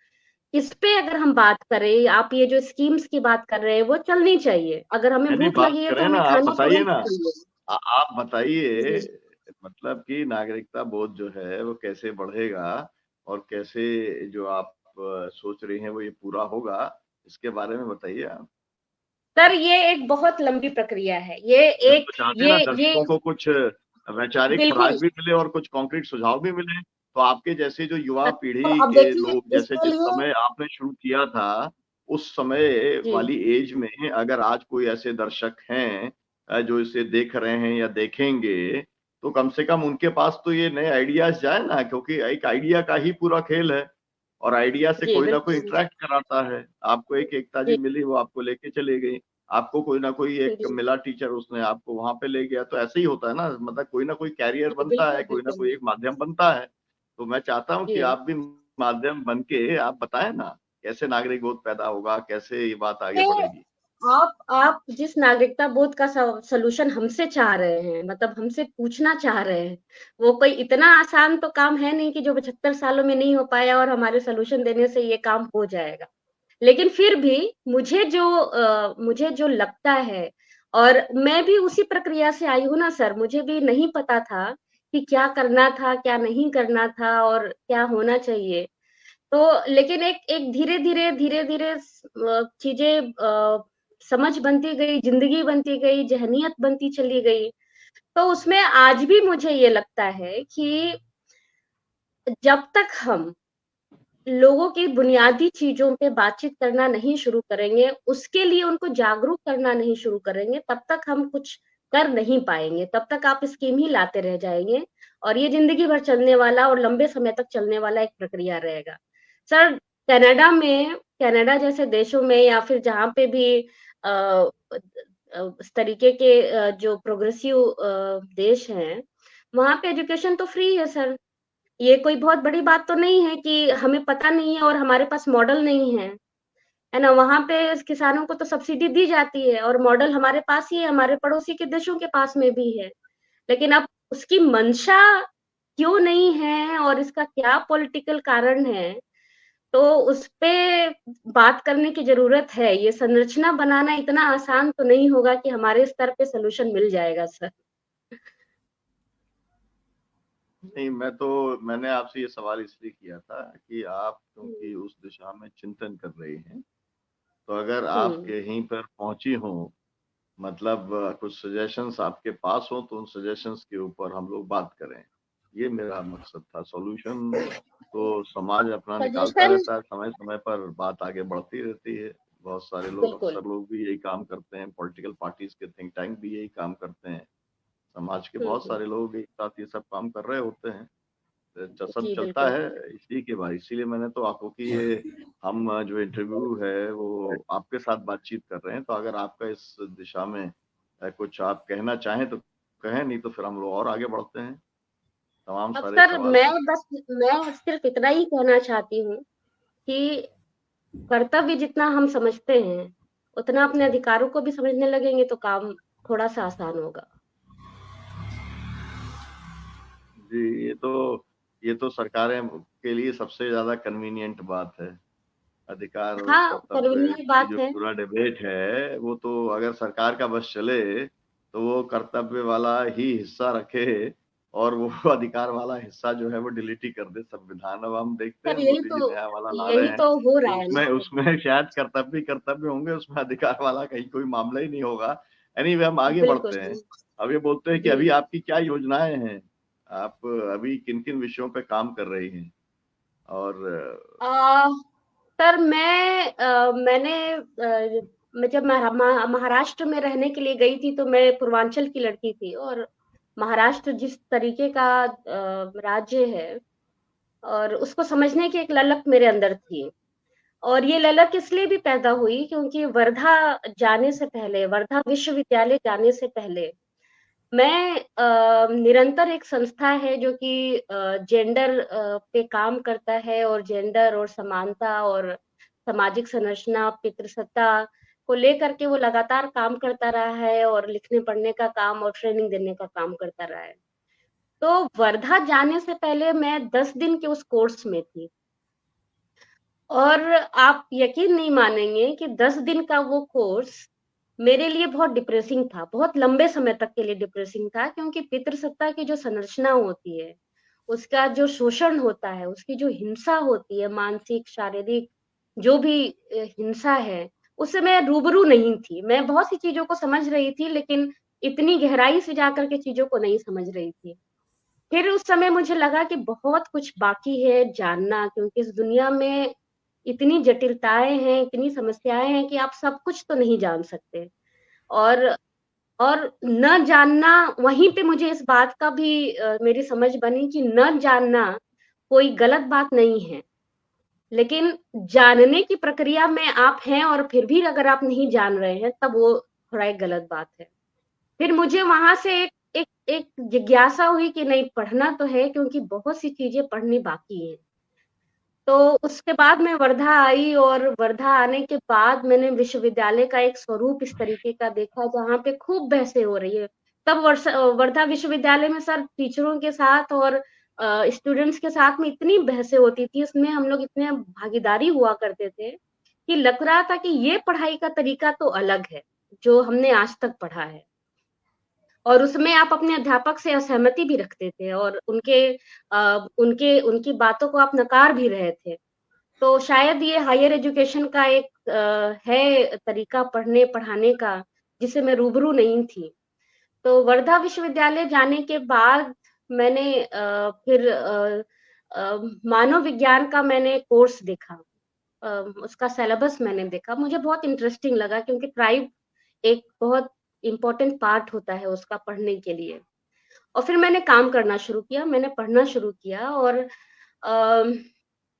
[SPEAKER 2] इस पे अगर हम बात करें, आप ये जो स्कीम्स की बात कर रहे हैं, वो चलनी चाहिए। अगर हमें
[SPEAKER 3] नहीं
[SPEAKER 2] भूख
[SPEAKER 3] बात
[SPEAKER 2] लगी है, तो
[SPEAKER 3] करें ना,
[SPEAKER 2] हमें
[SPEAKER 3] आप
[SPEAKER 2] खाना
[SPEAKER 3] बताइए
[SPEAKER 2] तुरंत
[SPEAKER 3] ना,
[SPEAKER 2] चाहिए।
[SPEAKER 3] आप बताइए,
[SPEAKER 2] जी।
[SPEAKER 3] मतलब कि नागरिकता बोध जो है वो कैसे बढ़ेगा और कैसे जो आप सोच रही हैं वो ये पूरा होगा, इसके बारे में बताइए आप।
[SPEAKER 2] सर, ये एक बहुत लंबी प्रक्रिया है। ये
[SPEAKER 3] हम
[SPEAKER 2] एक
[SPEAKER 3] तो चाहते हैं ना
[SPEAKER 2] ये
[SPEAKER 3] दर्शकों को कुछ वैचारिक खुराक
[SPEAKER 2] बिल्कुल,
[SPEAKER 3] भी मिले और कुछ कॉन्क्रीट सुझाव भी मिले। तो आपके जैसे जो युवा
[SPEAKER 2] और
[SPEAKER 3] पीढ़ी
[SPEAKER 2] अब
[SPEAKER 3] के
[SPEAKER 2] देखिए
[SPEAKER 3] लोग, जैसे
[SPEAKER 2] इसके
[SPEAKER 3] जिस
[SPEAKER 2] लिए
[SPEAKER 3] समय आपने शुरू किया था, उस समय
[SPEAKER 2] जी।
[SPEAKER 3] वाली एज में अगर आज कोई ऐसे दर्शक हैं जो इसे देख रहे हैं या देखेंगे, तो कम से कम उनके पास तो ये नए आइडियाज़ जाए ना, क्योंकि एक आइडिया का ही पूरा खेल है। और आइडिया से
[SPEAKER 2] जी,
[SPEAKER 3] कोई ना कोई
[SPEAKER 2] बिल्कुल।
[SPEAKER 3] इंटरेक्ट कराता है। आपको एक एकता जी
[SPEAKER 2] जी,
[SPEAKER 3] मिली, वो आपको लेके चली गई। आपको कोई ना कोई
[SPEAKER 2] जी,
[SPEAKER 3] एक
[SPEAKER 2] जी,
[SPEAKER 3] मिला टीचर, उसने आपको वहाँ पे ले गया। तो ऐसे ही होता है ना, मतलब कोई ना कोई कैरियर बनता
[SPEAKER 2] बिल्कुल,
[SPEAKER 3] है, कोई ना
[SPEAKER 2] बिल्कुल।
[SPEAKER 3] कोई एक माध्यम बनता है। तो मैं चाहता हूँ कि
[SPEAKER 2] जी।
[SPEAKER 3] आप भी माध्यम बन के आप बताएं ना, कैसे नागरिक बोध पैदा होगा, कैसे ये बात आगे
[SPEAKER 2] ये
[SPEAKER 3] बढ़ेगी।
[SPEAKER 2] आप जिस नागरिकता बोध का सॉल्यूशन हमसे चाह रहे हैं, मतलब हमसे पूछना चाह रहे हैं, वो कोई इतना आसान तो काम है नहीं कि जो 75 सालों में नहीं हो पाया और हमारे सॉल्यूशन देने से ये काम हो जाएगा। लेकिन फिर भी मुझे जो लगता है, और मैं भी उसी प्रक्रिया से आई हूँ ना सर, मुझे भी नहीं पता था कि क्या करना था, क्या नहीं करना था और क्या होना चाहिए। तो लेकिन एक एक धीरे-धीरे चीज़ें समझ बनती गई, ज़िंदगी बनती गई, ज़हनियत बनती चली गई। तो उसमें आज भी मुझे ये लगता है कि जब तक हम लोगों की बुनियादी चीज़ों पे बातचीत करना नहीं शुरू करेंगे, उसके लिए उनको जागरूक करना नहीं शुरू करेंगे, तब तक हम कुछ कर नहीं पाएँगे। तब तक आप स्कीम ही लाते रह जाएँगे और ये ज़िंदगी भर चलने वाला और लंबे समय तक चलने वाला एक प्रक्रिया रहेगा। सर, कनाडा जैसे देशों में या फिर जहाँ पे भी अ इस तरीके के जो प्रोग्रेसिव देश हैं, वहाँ पे एजुकेशन तो फ्री है सर। ये कोई बहुत बड़ी बात तो नहीं है कि हमें पता नहीं है और हमारे पास मॉडल नहीं है, है ना? वहाँ पे किसानों को तो सब्सिडी दी जाती है और मॉडल हमारे पास ही है, हमारे पड़ोसी के देशों के पास में भी है। लेकिन अब उसकी मंशा क्यों नहीं है और इसका क्या पॉलिटिकल कारण है, तो उसपे बात करने की ज़रूरत है। ये संरचना बनाना इतना आसान तो नहीं होगा कि हमारे स्तर पे सॉल्यूशन मिल जाएगा सर।
[SPEAKER 3] नहीं, मैंने आपसे ये सवाल इसलिए किया था कि आप
[SPEAKER 2] हुँ,
[SPEAKER 3] क्योंकि उस दिशा में चिंतन कर रही हैं, तो अगर आप
[SPEAKER 2] हुँ,
[SPEAKER 3] यहीं पर पहुंची हो, मतलब कुछ सजेशंस आपके पास हो, तो उन सजेशंस के ऊपर हम लोग बात करें। ये मेरा मकसद था। सॉल्यूशन तो समाज अपना निकालता
[SPEAKER 2] सजेशन
[SPEAKER 3] रहता है, समय समय पर बात आगे बढ़ती रहती है। बहुत सारे लोग,
[SPEAKER 2] बिल्कुल,
[SPEAKER 3] अफसर लोग भी यही काम करते हैं, पॉलिटिकल पार्टीज के थिंक टैंक भी यही काम करते हैं, समाज के
[SPEAKER 2] हुँ,
[SPEAKER 3] बहुत
[SPEAKER 2] हुँ।
[SPEAKER 3] सारे लोग एक साथ ये सब काम कर रहे होते हैं। सब
[SPEAKER 2] जी,
[SPEAKER 3] चलता
[SPEAKER 2] बिल्कुल।
[SPEAKER 3] है इसी के बाद। इसीलिए मैंने तो आपको कि ये हम जो इंटरव्यू है वो आपके साथ बातचीत कर रहे हैं। तो अगर आपका इस दिशा में कुछ आप कहना चाहें तो कहें, नहीं तो फिर हम लोग और आगे बढ़ते हैं तमाम
[SPEAKER 2] अब
[SPEAKER 3] सारे
[SPEAKER 2] सर
[SPEAKER 3] सवाल पर।
[SPEAKER 2] मैं सिर्फ़ इतना ही कहना चाहती हूँ कि कर्तव्य जितना हम समझते हैं, उतना अपने अधिकारों को भी समझने लगेंगे तो काम थोड़ा-सा आसान होगा।
[SPEAKER 3] जी, ये तो सरकारें के लिए सबसे ज्यादा कन्वीनियंट बात है। अधिकार और
[SPEAKER 2] हाँ,
[SPEAKER 3] कर्तव्य
[SPEAKER 2] कन्वीनिएंट
[SPEAKER 3] की
[SPEAKER 2] बात
[SPEAKER 3] जो
[SPEAKER 2] है।
[SPEAKER 3] पूरा डिबेट है, वो तो अगर सरकार का बस चले तो वो कर्तव्य वाला ही हिस्सा रखे और वो अधिकार वाला हिस्सा जो है वो डिलीट ही कर दे संविधान। अब हम देखते हैं
[SPEAKER 2] सर
[SPEAKER 3] मोदी जी नया वाला ला रहे
[SPEAKER 2] यही
[SPEAKER 3] हैं,
[SPEAKER 2] तो हो रहा
[SPEAKER 3] तो
[SPEAKER 2] है ना
[SPEAKER 3] उसमें
[SPEAKER 2] सर।
[SPEAKER 3] उसमें शायद कर्तव्य कर्तव्य होंगे, उसमें अधिकार वाला कहीं कोई मामला ही नहीं होगा। एनीवे, हम आगे
[SPEAKER 2] बिल्कुल
[SPEAKER 3] बढ़ते हैं।
[SPEAKER 2] सही।
[SPEAKER 3] अब ये बोलते हैं कि
[SPEAKER 2] जी।
[SPEAKER 3] अभी आपकी क्या योजनाएं हैं, आप अभी किन किन विषयों पे काम कर रही हैं। और
[SPEAKER 2] अ, सर मैं जब महाराष्ट्र में रहने के लिए गई थी तो मैं पूर्वांचल की लड़की थी और महाराष्ट्र जिस तरीके का राज्य है और उसको समझने की एक ललक मेरे अंदर थी। और ये ललक इसलिए भी पैदा हुई क्योंकि वर्धा विश्वविद्यालय जाने से पहले मैं निरंतर एक संस्था है जो कि जेंडर पे काम करता है और जेंडर और समानता और सामाजिक संरचना, पितृसत्ता को लेकर के वो लगातार काम करता रहा है और लिखने पढ़ने का काम और ट्रेनिंग देने का काम करता रहा है। तो वर्धा जाने से पहले मैं 10 दिन के उस कोर्स में थी। और आप यकीन नहीं मानेंगे कि 10 दिन का वो कोर्स मेरे लिए बहुत डिप्रेसिंग था, बहुत लंबे समय तक के लिए डिप्रेसिंग था क्योंकि पितृसत्ता की जो संरचना होती है, उसका जो शोषण होता है, उसकी जो हिंसा होती है, मानसिक, शारीरिक जो भी हिंसा है, उससे मैं रूबरू नहीं थी। मैं बहुत सी चीज़ों को समझ रही थी लेकिन इतनी गहराई से जाकर के चीज़ों को नहीं समझ रही थी। फिर उस समय मुझे लगा कि बहुत कुछ बाकी है जानना क्योंकि इस दुनिया में इतनी जटिलताएँ हैं, इतनी समस्याएँ हैं कि आप सब कुछ तो नहीं जान सकते। और और न जानना वहीं पे मुझे इस बात का भी मेरी समझ बनी कि न जानना कोई गलत बात नहीं है। लेकिन जानने की प्रक्रिया में आप हैं और फिर भी अगर आप नहीं जान रहे हैं, तब वो थोड़ा एक गलत बात है। फिर मुझे वहाँ से एक जिज्ञासा हुई कि नहीं, पढ़ना तो है, क्योंकि बहुत सी चीज़ें पढ़नी बाकी हैं। तो उसके बाद मैं वर्धा आई, और वर्धा आने के बाद मैंने विश्वविद्यालय का एक स्वरूप इस तरीके का देखा, जहाँ पे खूब बहसें हो रही है। तब वर्धा विश्वविद्यालय में सर टीचरों के साथ और स्टूडेंट्स के साथ में इतनी बहसें होती थी, उसमें हम लोग इतने भागीदारी हुआ करते थे कि लग रहा था कि ये पढ़ाई का तरीका तो अलग है, जो हमने आज तक पढ़ा है। और उसमें आप अपने अध्यापक से असहमति भी रखते थे, और उनकी बातों को आप नकार भी रहे थे। तो शायद ये हायर एजुकेशन का एक है तरीका पढ़ने पढ़ाने का, जिससे मैं रूबरू नहीं थी। तो वर्धा विश्वविद्यालय जाने के बाद मैंने फिर मानव विज्ञान का मैंने कोर्स देखा। उसका सिलेबस मैंने देखा, मुझे बहुत इंटरेस्टिंग लगा, क्योंकि ट्राइब एक बहुत इम्पोर्टेंट पार्ट होता है उसका पढ़ने के लिए। और फिर मैंने काम करना शुरू किया, मैंने पढ़ना शुरू किया, और अ,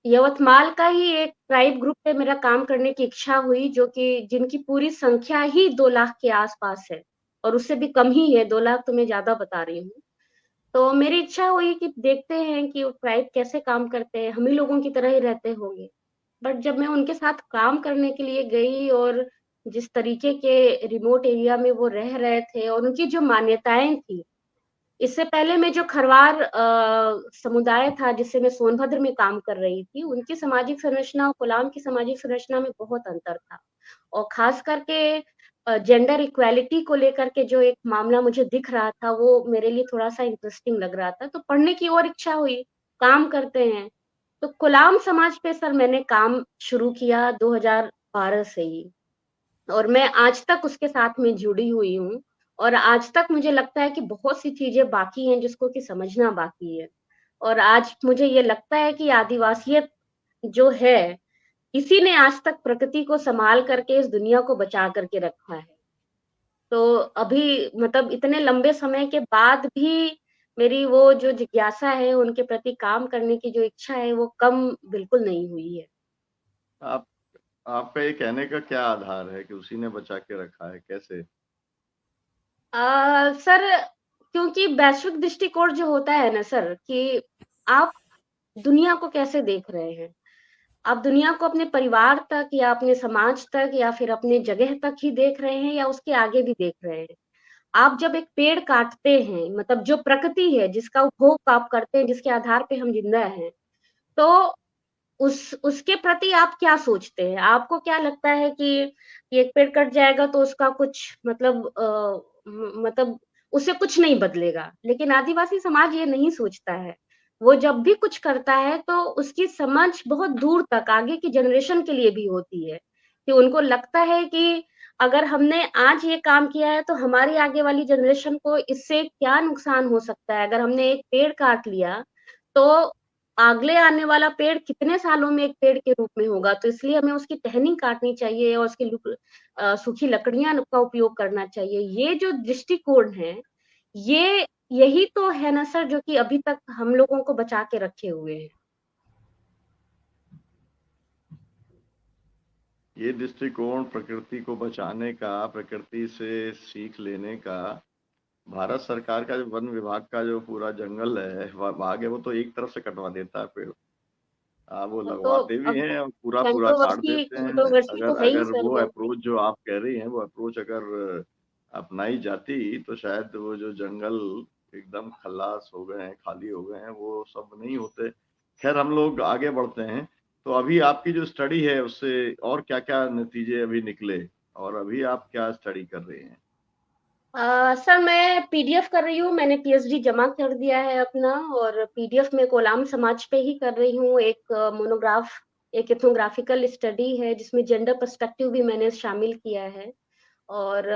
[SPEAKER 2] यवतमाल का ही एक ट्राइब ग्रुप पे मेरा काम करने की इच्छा हुई, जो कि जिनकी पूरी संख्या ही 2 लाख के आस-पास है, और उससे भी कम ही है, 2 लाख तो मैं ज़्यादा बता रही हूँ। तो मेरी इच्छा हुई कि देखते हैं कि वो ट्राइब कैसे काम करते हैं, हम ही लोगों की तरह ही रहते होंगे। बट जब मैं उनके साथ काम करने के लिए गई, और जिस तरीके के रिमोट एरिया में वो रह रहे थे, और उनकी जो मान्यताएँ थी, इससे पहले मैं जो खरवार समुदाय था जिससे मैं सोनभद्र में काम कर रही थी, उनकी सामाजिक संरचना और कोलाम की सामाजिक संरचना में बहुत अंतर था। और खास करके जेंडर इक्वालिटी को लेकर के जो एक मामला मुझे दिख रहा था, वो मेरे लिए थोड़ा-सा इंटरेस्टिंग लग रहा था, तो पढ़ने की और इच्छा हुई, काम करते हैं। तो कोलाम समाज पे सर मैंने काम शुरू किया 2012 से ही। और मैं आज तक उसके साथ में जुड़ी हुई हूँ, और आज तक मुझे लगता है कि बहुत सी चीज़ें बाकी हैं जिसको कि समझना बाकी है। और आज मुझे ये लगता है कि आदिवासियत जो है, इसी ने आज तक प्रकृति को सँभाल करके इस दुनिया को बचा करके रखा है। तो अभी मतलब इतने लंबे समय के बाद भी मेरी वो जो जिज्ञासा है, उनके प्रति काम करने की जो इच्छा है, वो कम बिल्कुल नहीं हुई है।
[SPEAKER 3] आप आपका ये कहने का क्या आधार है कि उसी ने बचा के रखा है, कैसे?
[SPEAKER 2] सर, क्योंकि वैश्विक दृष्टिकोण जो होता है ना सर, कि आप दुनिया को कैसे देख रहे हैं? आप दुनिया को अपने परिवार तक, या अपने समाज तक, या फिर अपने जगह तक ही देख रहे हैं, या उसके आगे भी देख रहे हैं? आप जब एक पेड़ काटते हैं, मतलब जो प्रकृति है, जिसका उपभोग आप करते हैं, जिसके आधार पे हम जिंदा हैं, तो उसके प्रति आप क्या सोचते हैं? आपको क्या लगता है कि ये एक पेड़ कट जाएगा तो उसका कुछ मतलब मतलब उससे कुछ नहीं बदलेगा। लेकिन आदिवासी समाज ये नहीं सोचता है। वो जब भी कुछ करता है तो उसकी समझ बहुत दूर तक आगे की जनरेशन के लिए भी होती है। कि उनको लगता है कि अगर हमने आज ये काम किया है तो हमारी आगे वाली जनरेशन को इससे क्या नुकसान हो सकता है। अगर हमने एक पेड़ काट लिया, तो अगले आने वाला पेड़ कितने सालों में एक पेड़ के रूप में होगा, तो इसलिए हमें उसकी टहनी काटनी चाहिए और उसकी सूखी लकड़ियाँ का उपयोग करना चाहिए। ये जो दृष्टिकोण है, यही तो है ना सर, जो कि अभी तक हम लोगों को बचा के रखे हुए हैं।
[SPEAKER 3] ये दृष्टिकोण प्रकृति को बचाने का, प्रकृति से सीख लेने का, भारत सरकार का जो वन विभाग का जो पूरा जंगल है, भाग है, वो तो एक तरफ से कटवा देता है पेड़। वो
[SPEAKER 2] वो तो
[SPEAKER 3] लगवाते भी
[SPEAKER 2] अब
[SPEAKER 3] हैं और पूरा काट
[SPEAKER 2] कंट्रोवर्सी
[SPEAKER 3] देते हैं।
[SPEAKER 2] कंट्रोवर्सी तो
[SPEAKER 3] अगर
[SPEAKER 2] है ही
[SPEAKER 3] अगर
[SPEAKER 2] सर
[SPEAKER 3] वो
[SPEAKER 2] वो।
[SPEAKER 3] अप्रोच जो आप कह रही हैं, वो अप्रोच अगर अपनाई जाती तो शायद वो जो जंगल एकदम खल्लास हो गए हैं, खाली हो गए हैं, वो सब नहीं होते। खैर, हम लोग आगे बढ़ते हैं। तो अभी आपकी जो स्टडी है उससे और क्या-क्या नतीजे अभी निकले, और अभी आप क्या स्टडी कर रहे हैं?
[SPEAKER 2] सर मैं पीडीएफ कर रही हूँ, मैंने पीएचडी जमा कर दिया है अपना, और पीडीएफ में कोलाम समाज पे ही कर रही हूँ। एक मोनोग्राफ, एक एथनोग्राफिकल स्टडी है जिसमें जेंडर पर्सपेक्टिव भी मैंने शामिल किया है। और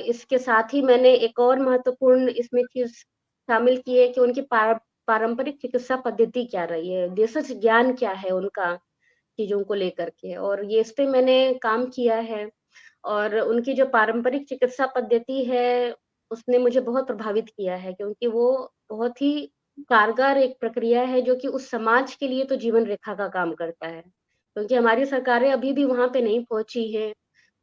[SPEAKER 2] इसके साथ ही मैंने एक और महत्वपूर्ण इसमें चीज़ शामिल की है कि उनकी पारंपरिक चिकित्सा पद्धति क्या रही है, देशज ज्ञान क्या है उनका चीज़ों को लेकर के, और ये इस पे मैंने काम किया है। और उनकी जो पारंपरिक चिकित्सा पद्धति है, उसने मुझे बहुत प्रभावित किया है, क्योंकि वो बहुत ही कारगर एक प्रक्रिया है जो कि उस समाज के लिए तो जीवन रेखा का काम करता है। क्योंकि हमारी सरकारें अभी भी वहाँ पे नहीं पहुँची हैं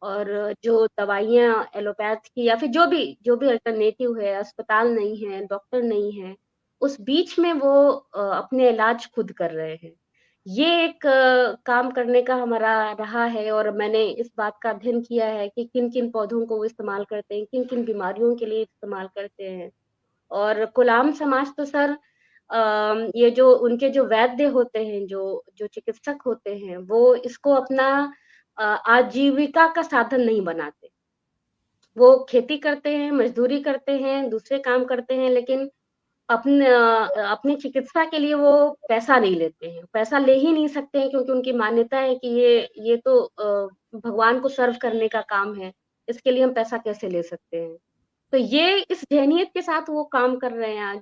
[SPEAKER 2] और जो दवाइयाँ एलोपैथ की या फिर जो भी अल्टरनेटिव है, अस्पताल नहीं है, डॉक्टर नहीं है, उस बीच में वो अपने इलाज खुद कर रहे हैं। ये एक काम करने का हमारा रहा है और मैंने इस बात का अध्ययन किया है कि किन-किन पौधों को वो इस्तेमाल करते हैं, किन-किन बीमारियों के लिए इस्तेमाल करते हैं। और कोलाम समाज तो सर ये जो उनके जो वैद्य होते हैं, जो चिकित्सक होते हैं, वो इसको अपना आजीविका का साधन नहीं बनाते। वो खेती करते हैं, मज़दूरी करते हैं, दूसरे काम करते हैं, लेकिन अपनी चिकित्सा के लिए वो पैसा नहीं लेते हैं। पैसा ले ही नहीं सकते हैं क्योंकि उनकी मान्यता है कि ये तो भगवान को सर्व करने का काम है, इसके लिए हम पैसा कैसे ले सकते हैं। तो ये इस ज़हनियत के साथ वो काम कर रहे हैं आज।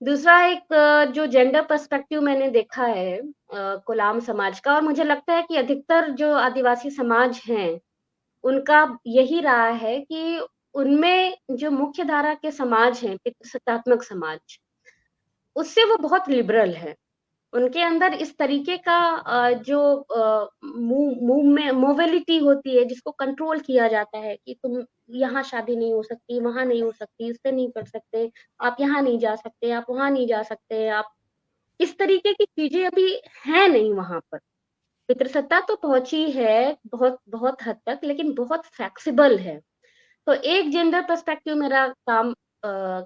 [SPEAKER 2] दूसरा एक जो जेंडर पर्सपेक्टिव मैंने देखा है कोलाम समाज का और मुझे लगता है कि अधिकतर जो आदिवासी समाज हैं, उनका यही रहा है कि उनमें जो मुख्य धारा के समाज हैं, पितृसत्तात्मक समाज, उससे वो बहुत लिबरल है। उनके अंदर इस तरीके का जो मोबिलिटी होती है जिसको कंट्रोल किया जाता है कि तुम यहाँ शादी नहीं हो सकती, वहाँ नहीं हो सकती, इससे नहीं कर सकते, आप यहाँ नहीं जा सकते, आप वहाँ नहीं जा सकते, आप इस तरीके की चीज़ें अभी हैं नहीं वहाँ पर। पितृसत्ता तो पहुँची है बहुत बहुत हद तक लेकिन बहुत फ्लेक्सिबल है। तो एक जेंडर पर्सपेक्टिव मेरा काम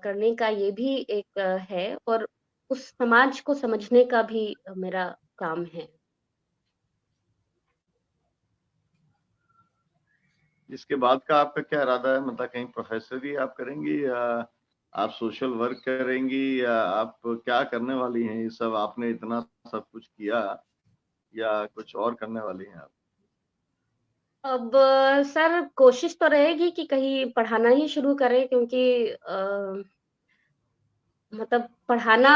[SPEAKER 2] करने का ये भी एक है और उस समाज को समझने का भी मेरा काम है।
[SPEAKER 3] इसके बाद का आपका क्या इरादा है? मतलब कहीं प्रोफेसरी आप करेंगी या आप सोशल वर्क करेंगी या आप क्या करने वाली हैं? ये सब आपने इतना सब कुछ किया या कुछ और करने वाली हैं आप?
[SPEAKER 2] अब सर कोशिश तो रहेगी कि कहीं पढ़ाना ही शुरू करें क्योंकि मतलब पढ़ाना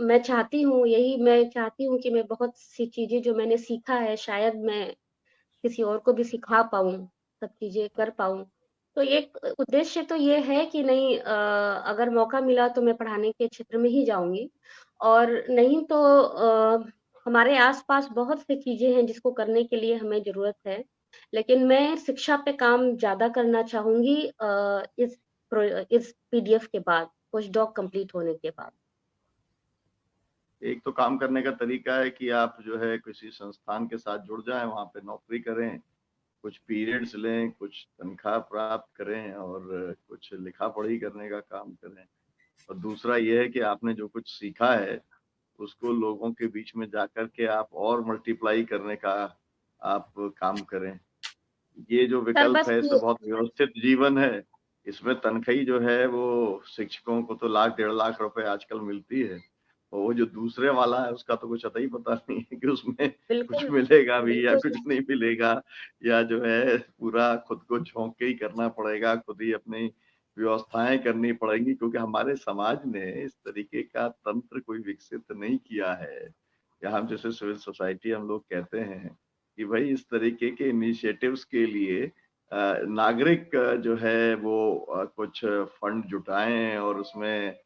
[SPEAKER 2] मैं चाहती हूँ, यही मैं चाहती हूँ कि मैं बहुत सी चीज़ें जो मैंने सीखा है शायद मैं किसी और को भी सिखा पाऊँ, सब चीज़ें कर पाऊँ। तो एक उद्देश्य तो ये है कि नहीं अगर मौका मिला तो मैं पढ़ाने के क्षेत्र में ही जाऊँगी और नहीं तो हमारे आस-पास बहुत सी चीज़ें हैं जिसको करने के लिए हमें ज़रूरत है। लेकिन मैं शिक्षा पे काम ज़्यादा करना चाहूँगी इस पीडीएफ के बाद, पोस्टडॉक कंप्लीट होने के बाद।
[SPEAKER 3] एक तो काम करने का तरीका है कि आप जो है किसी संस्थान के साथ जुड़ जाएं, वहाँ पे नौकरी करें, कुछ पीरियड्स लें, कुछ तनख्वाह प्राप्त करें और कुछ लिखा पढ़ी करने का काम करें। और दूसरा ये है कि आपने जो कुछ सीखा है उसको लोगों के बीच में जाकर के आप और मल्टीप्लाई करने का आप काम करें। ये जो
[SPEAKER 2] सर
[SPEAKER 3] विकल्प
[SPEAKER 2] बस
[SPEAKER 3] है, इससे
[SPEAKER 2] ये
[SPEAKER 3] बहुत व्यवस्थित जीवन है। इसमें तनख्वाही जो है वो शिक्षकों को तो लाख 1.5 लाख रुपए आजकल मिलती है और वो जो दूसरे वाला है उसका तो कुछ अता ही पता नहीं है कि उसमें कुछ
[SPEAKER 2] बिल्कुल,
[SPEAKER 3] मिलेगा भी या
[SPEAKER 2] बिल्कुल
[SPEAKER 3] कुछ नहीं मिलेगा या जो है पूरा खुद को झोंक के ही करना पड़ेगा, खुद ही अपनी व्यवस्थाएं करनी पड़ेंगी क्योंकि हमारे समाज ने इस तरीके का तंत्र कोई विकसित नहीं किया है। या हम जैसे सिविल सोसाइटी हम लोग कहते हैं कि भाई इस तरीके के इनिशिएटिव्स के लिए नागरिक जो है वो कुछ फंड जुटाएं और उसमें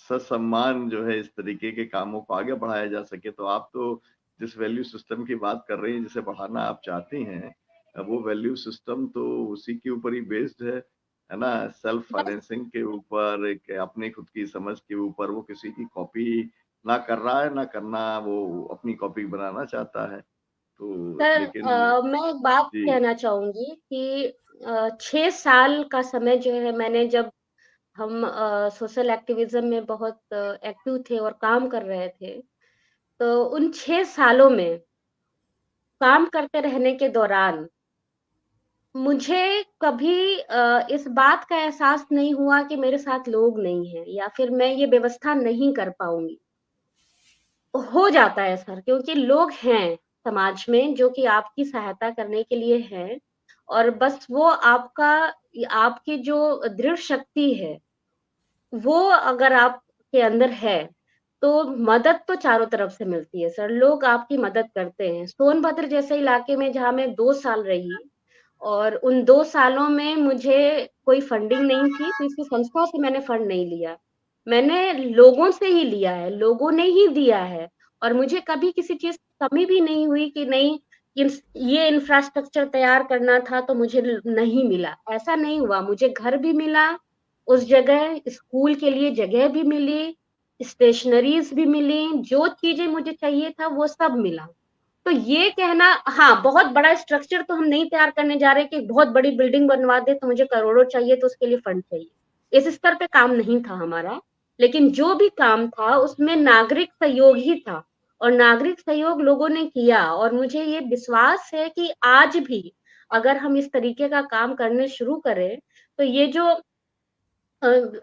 [SPEAKER 3] ससम्मान जो है इस तरीके के कामों को आगे बढ़ाया जा सके। तो आप तो जिस वैल्यू सिस्टम की बात कर रही हैं, जिसे बढ़ाना आप चाहती हैं, वो वैल्यू सिस्टम तो उसी के ऊपर ही बेस्ड है ना? सेल्फ
[SPEAKER 2] बस
[SPEAKER 3] फाइनेंसिंग के ऊपर, एक अपनी खुद की समझ के ऊपर। वो किसी की कॉपी ना कर रहा है, ना करना वो अपनी कॉपी बनाना चाहता है। तो
[SPEAKER 2] सर
[SPEAKER 3] लेकिन
[SPEAKER 2] मैं एक बात
[SPEAKER 3] जी,
[SPEAKER 2] कहना चाहूँगी कि 6 साल का समय जो है मैंने जब हम सोशल एक्टिविज़्म में बहुत एक्टिव थे और काम कर रहे थे, तो उन 6 सालों में काम करते रहने के दौरान मुझे कभी इस बात का एहसास नहीं हुआ कि मेरे साथ लोग नहीं हैं या फिर मैं ये व्यवस्था नहीं कर पाऊँगी। हो जाता है सर क्योंकि लोग हैं समाज में जो कि आपकी सहायता करने के लिए हैं और बस वो आपकी जो दृढ़ शक्ति है, वो अगर आपके अंदर है, तो मदद तो चारों तरफ से मिलती है सर, लोग आपकी मदद करते हैं। सोनभद्र जैसे इलाके में जहाँ मैं 2 साल रही और उन 2 सालों में मुझे कोई फंडिंग नहीं थी, किसी संस्था से मैंने फंड नहीं लिया। मैंने लोगों से ही लिया है, लोगों ने ही दिया है और मुझे कभी किसी चीज़ की कमी भी नहीं हुई कि नहीं ये इंफ्रास्ट्रक्चर तैयार करना था तो मुझे नहीं मिला, ऐसा नहीं हुआ। मुझे घर भी मिला उस जगह, स्कूल के लिए जगह भी मिली, स्टेशनरीज भी मिली, जो चीजें मुझे चाहिए था वो सब मिला। तो ये कहना, हाँ, बहुत बड़ा स्ट्रक्चर तो हम नहीं तैयार करने जा रहे कि बहुत बड़ी बिल्डिंग बनवा दे तो मुझे करोड़ों चाहिए तो उसके लिए फंड चाहिए, इस स्तर पे काम नहीं था हमारा। लेकिन जो भी काम था उसमें नागरिक सहयोग ही था, और नागरिक सहयोग लोगों ने किया, और मुझे ये विश्वास है कि आज भी अगर हम इस तरीके का काम करने शुरू करें तो ये जो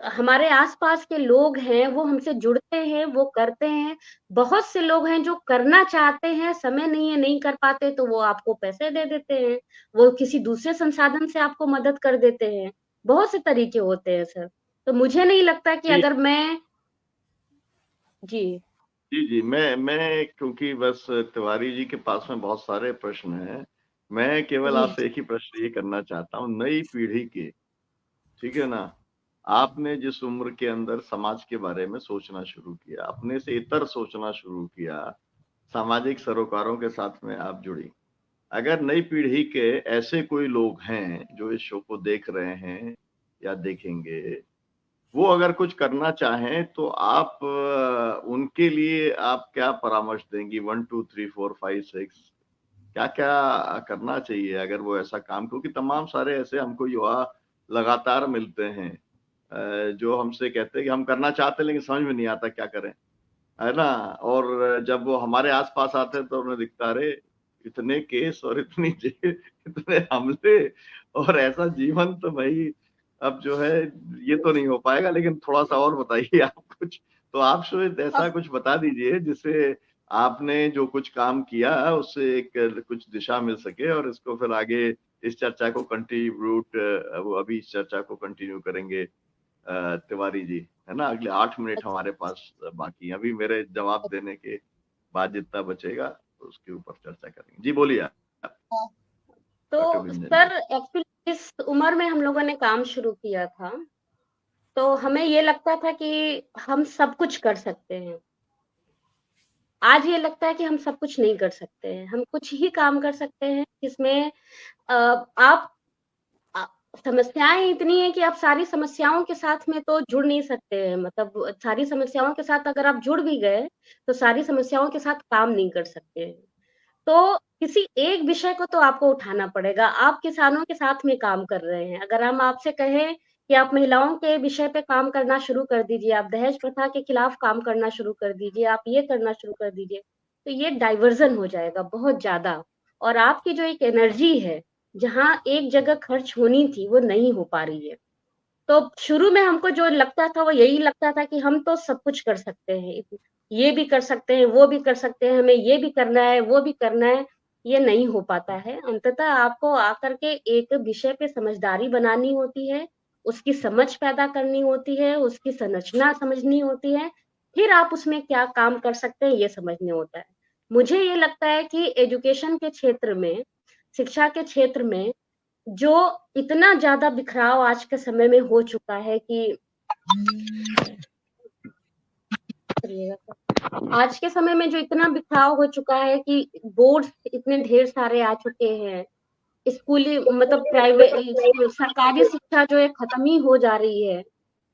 [SPEAKER 2] हमारे आसपास के लोग हैं वो हमसे जुड़ते हैं, वो करते हैं। बहुत से लोग हैं जो करना चाहते हैं, समय नहीं है, नहीं कर पाते, तो वो आपको पैसे दे देते हैं, वो किसी दूसरे संसाधन से आपको मदद कर देते हैं। बहुत से तरीके होते हैं सर। तो मुझे नहीं लगता कि
[SPEAKER 3] जी
[SPEAKER 2] अगर मैं जी
[SPEAKER 3] जी जी मैं क्योंकि बस तिवारी जी के पास में बहुत सारे प्रश्न हैं, मैं केवल
[SPEAKER 2] जी
[SPEAKER 3] आपसे एक ही प्रश्न ये करना चाहता हूँ, नई पीढ़ी के, ठीक है ना, आपने जिस उम्र के अंदर समाज के बारे में सोचना शुरू किया, अपने से इतर सोचना शुरू किया, सामाजिक सरोकारों के साथ में आप जुड़ी, अगर नई पीढ़ी के ऐसे कोई लोग हैं जो इस शो को देख रहे हैं या देखेंगे, वो अगर कुछ करना चाहें तो आप उनके लिए आप क्या परामर्श देंगी? 1 2 3 4 5 6 क्या-क्या करना चाहिए अगर वो ऐसा काम, क्योंकि तमाम सारे ऐसे हमको युवा लगातार मिलते हैं जो हमसे कहते हैं कि हम करना चाहते हैं लेकिन समझ में नहीं आता क्या करें, है ना? और जब वो हमारे आस-पास आते हैं तो उन्हें दिखता अरे! इतने केस और इतनी जेल, इतने हमले और ऐसा जीवन तो भई अब जो है ये तो नहीं हो पाएगा, लेकिन थोड़ा-सा और बताइए आप कुछ। तो आप शायद ऐसा कुछ बता दीजिए जिससे आपने जो कुछ काम किया उससे एक कुछ दिशा मिल सके और इसको फिर आगे इस चर्चा को वो अभी इस चर्चा को कंटिन्यू करेंगे तिवारी जी, है ना? अगले 8 मिनट हमारे पास बाकी हैं। अभी मेरे जवाब देने के बाद जितना बचेगा तो उसके ऊपर चर्चा करेंगे। जी बोलिए आप, डॉक्टर
[SPEAKER 2] तो
[SPEAKER 3] गुंजन जी।
[SPEAKER 2] सर, एक्चुअली इस उम्र में हम लोगों ने काम शुरू किया था, तो हमें ये लगता था कि हम सब कुछ कर सकते हैं। आज ये लगता है कि हम सब कुछ नहीं कर सकते हैं। हम कुछ ही काम कर सकते हैं जिसमें आप अ, समस्याएँ इतनी हैं कि आप सारी समस्याओं के साथ में तो जुड़ नहीं सकते हैं। मतलब सारी समस्याओं के साथ अगर आप जुड़ भी गए, तो सारी समस्याओं के साथ काम नहीं कर सकते हैं। तो किसी एक विषय को तो आपको उठाना पड़ेगा। आप किसानों के साथ में काम कर रहे हैं। अगर हम आपसे कहें कि आप महिलाओं के विषय पे काम करना शुरू कर दीजिए, आप दहेज प्रथा के खिलाफ काम करना शुरू कर दीजिए, आप ये करना शुरू कर दीजिए, तो ये डाइवर्जन हो जाएगा बहुत ज़्यादा, और आपकी जो एक एनर्जी है, जहाँ एक जगह खर्च होनी थी, वो नहीं हो पा रही है। तो शुरू में हमको जो लगता था वो यही लगता था कि हम तो सब कुछ कर सकते हैं, ये भी कर सकते हैं, वो भी कर सकते हैं, हमें ये भी करना है, वो भी करना है, ये नहीं हो पाता है। अंततः आपको आकर के एक विषय पे समझदारी बनानी होती है, उसकी समझ पैदा करनी होती है, उसकी संरचना समझनी होती है, फिर आप उसमें क्या काम कर सकते हैं ये समझने होता है। मुझे ये लगता है कि एजुकेशन के क्षेत्र में, शिक्षा के क्षेत्र में जो इतना ज़्यादा बिखराव आज के समय में हो चुका है कि आज के समय में जो इतना बिखराव हो चुका है कि बोर्ड्स इतने ढेर सारे आ चुके हैं, स्कूली मतलब प्राइवेट सरकारी शिक्षा जो है खत्म ही हो जा रही है।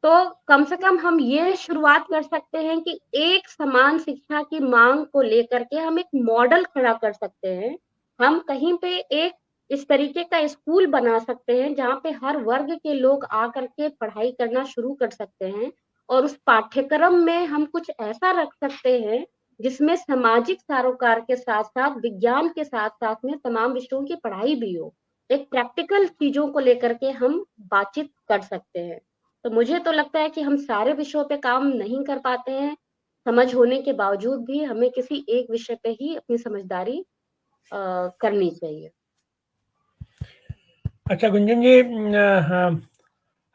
[SPEAKER 2] तो कम से कम हम ये शुरुआत कर सकते हैं कि एक समान शिक्षा की मांग को लेकर के हम एक मॉडल खड़ा कर सकते हैं। हम कहीं पे एक इस तरीके का स्कूल बना सकते हैं जहाँ पे हर वर्ग के लोग आकर के पढ़ाई करना शुरू कर सकते हैं, और उस पाठ्यक्रम में हम कुछ ऐसा रख सकते हैं जिसमें सामाजिक सरोकार के साथ-साथ विज्ञान के साथ-साथ में तमाम विषयों की पढ़ाई भी हो। एक प्रैक्टिकल चीज़ों को लेकर के हम बातचीत कर सकते हैं। तो मुझे तो लगता है कि हम सारे विषयों पे काम नहीं कर पाते हैं। समझ होने के बावजूद भी हमें किसी एक विषय पे ही अपनी समझदारी करनी चाहिए।
[SPEAKER 1] अच्छा गुंजन जी,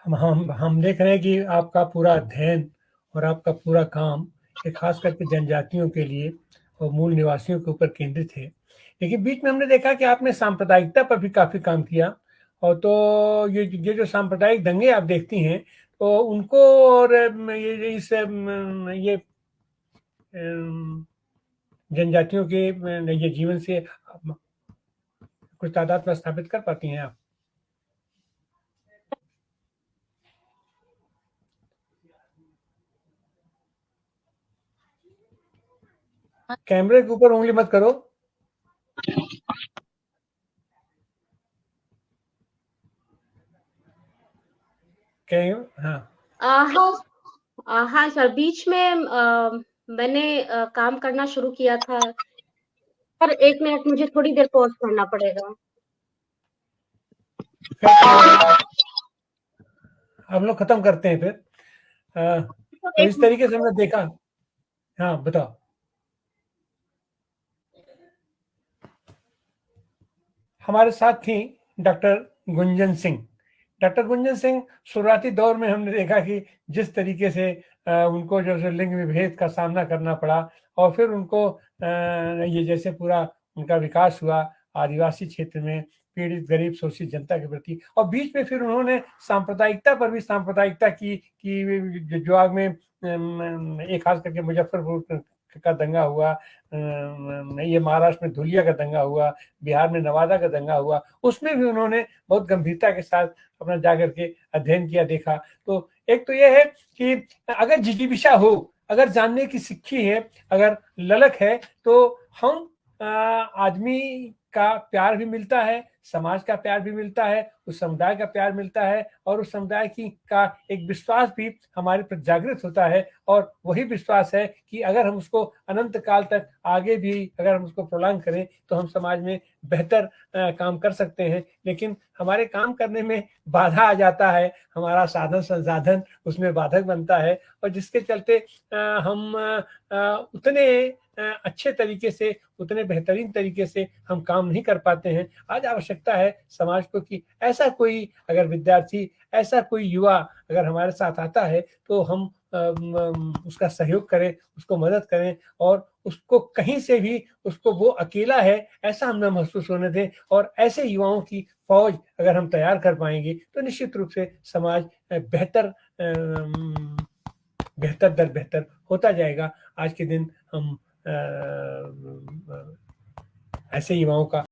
[SPEAKER 1] हम देख रहे हैं कि आपका पूरा अध्ययन और आपका पूरा काम ये खास करके जनजातियों के लिए और मूल निवासियों के ऊपर केंद्रित है। लेकिन बीच में हमने देखा कि आपने सांप्रदायिकता पर भी काफ़ी काम किया, और तो ये जो सांप्रदायिक दंगे आप देखती हैं, तो उनको और ये अम, जनजातियों के ये जीवन से कुछ तादाद में स्थापित कर पाती हैं आप? कैमरे के ऊपर उंगली मत करो। हाँ।
[SPEAKER 2] हाँ हाँ सर, बीच में मैंने काम करना शुरू किया था। पर 1 मिनट, मुझे थोड़ी देर पॉज़ करना पड़ेगा।
[SPEAKER 1] हम लोग खत्म करते हैं फिर। तो इस तरीके से हमने देखा। हाँ, बताओ। हमारे साथ थी डॉक्टर गुंजन सिंह। डॉक्टर गुंजन सिंह, शुरुआती दौर में हमने देखा कि जिस तरीके से उनको जो है लिंग विभेद का सामना करना पड़ा, और फिर उनको ये जैसे पूरा उनका विकास हुआ आदिवासी क्षेत्र में पीड़ित गरीब शोषित जनता के प्रति, और बीच में फिर उन्होंने सांप्रदायिकता पर भी सांप्रदायिकता की जो आग में एक खास करके मुजफ्फरपुर का दंगा हुआ, ये महाराष्ट्र में धुलिया का दंगा हुआ, बिहार में नवादा का दंगा हुआ, उसमें भी उन्होंने बहुत गंभीरता के साथ अपना जाकर के अध्ययन किया, देखा। तो एक तो यह है कि अगर जिजीविषा हो, अगर जानने की सिक्खी है, अगर ललक है, तो हम आदमी का प्यार भी मिलता है, समाज का प्यार भी मिलता है, उस समुदाय का प्यार मिलता है, और उस समुदाय का एक विश्वास भी हमारे पर जागृत होता है। और वही विश्वास है कि अगर हम उसको अनंत काल तक आगे भी अगर हम उसको प्रोलॉन्ग करें, तो हम समाज में बेहतर काम कर सकते हैं। लेकिन हमारे काम करने में बाधा आ जाता है, हमारा साधन संसाधन उसमें बाधक बनता है, और जिसके चलते हम उतने अच्छे तरीके से, उतने बेहतरीन तरीके से हम काम नहीं कर पाते हैं। आज आवश्यकता है समाज को कि ऐसा कोई अगर विद्यार्थी, ऐसा कोई युवा अगर हमारे साथ आता है, तो हम उसका सहयोग करें, उसको मदद करें, और उसको कहीं से भी उसको वो अकेला है ऐसा हम ना महसूस होने दें। और ऐसे युवाओं की फौज अगर हम तैयार कर पाएंगे, तो निश्चित रूप से समाज बेहतर दर बेहतर होता जाएगा। आज के दिन हम ऐसे युवाओं का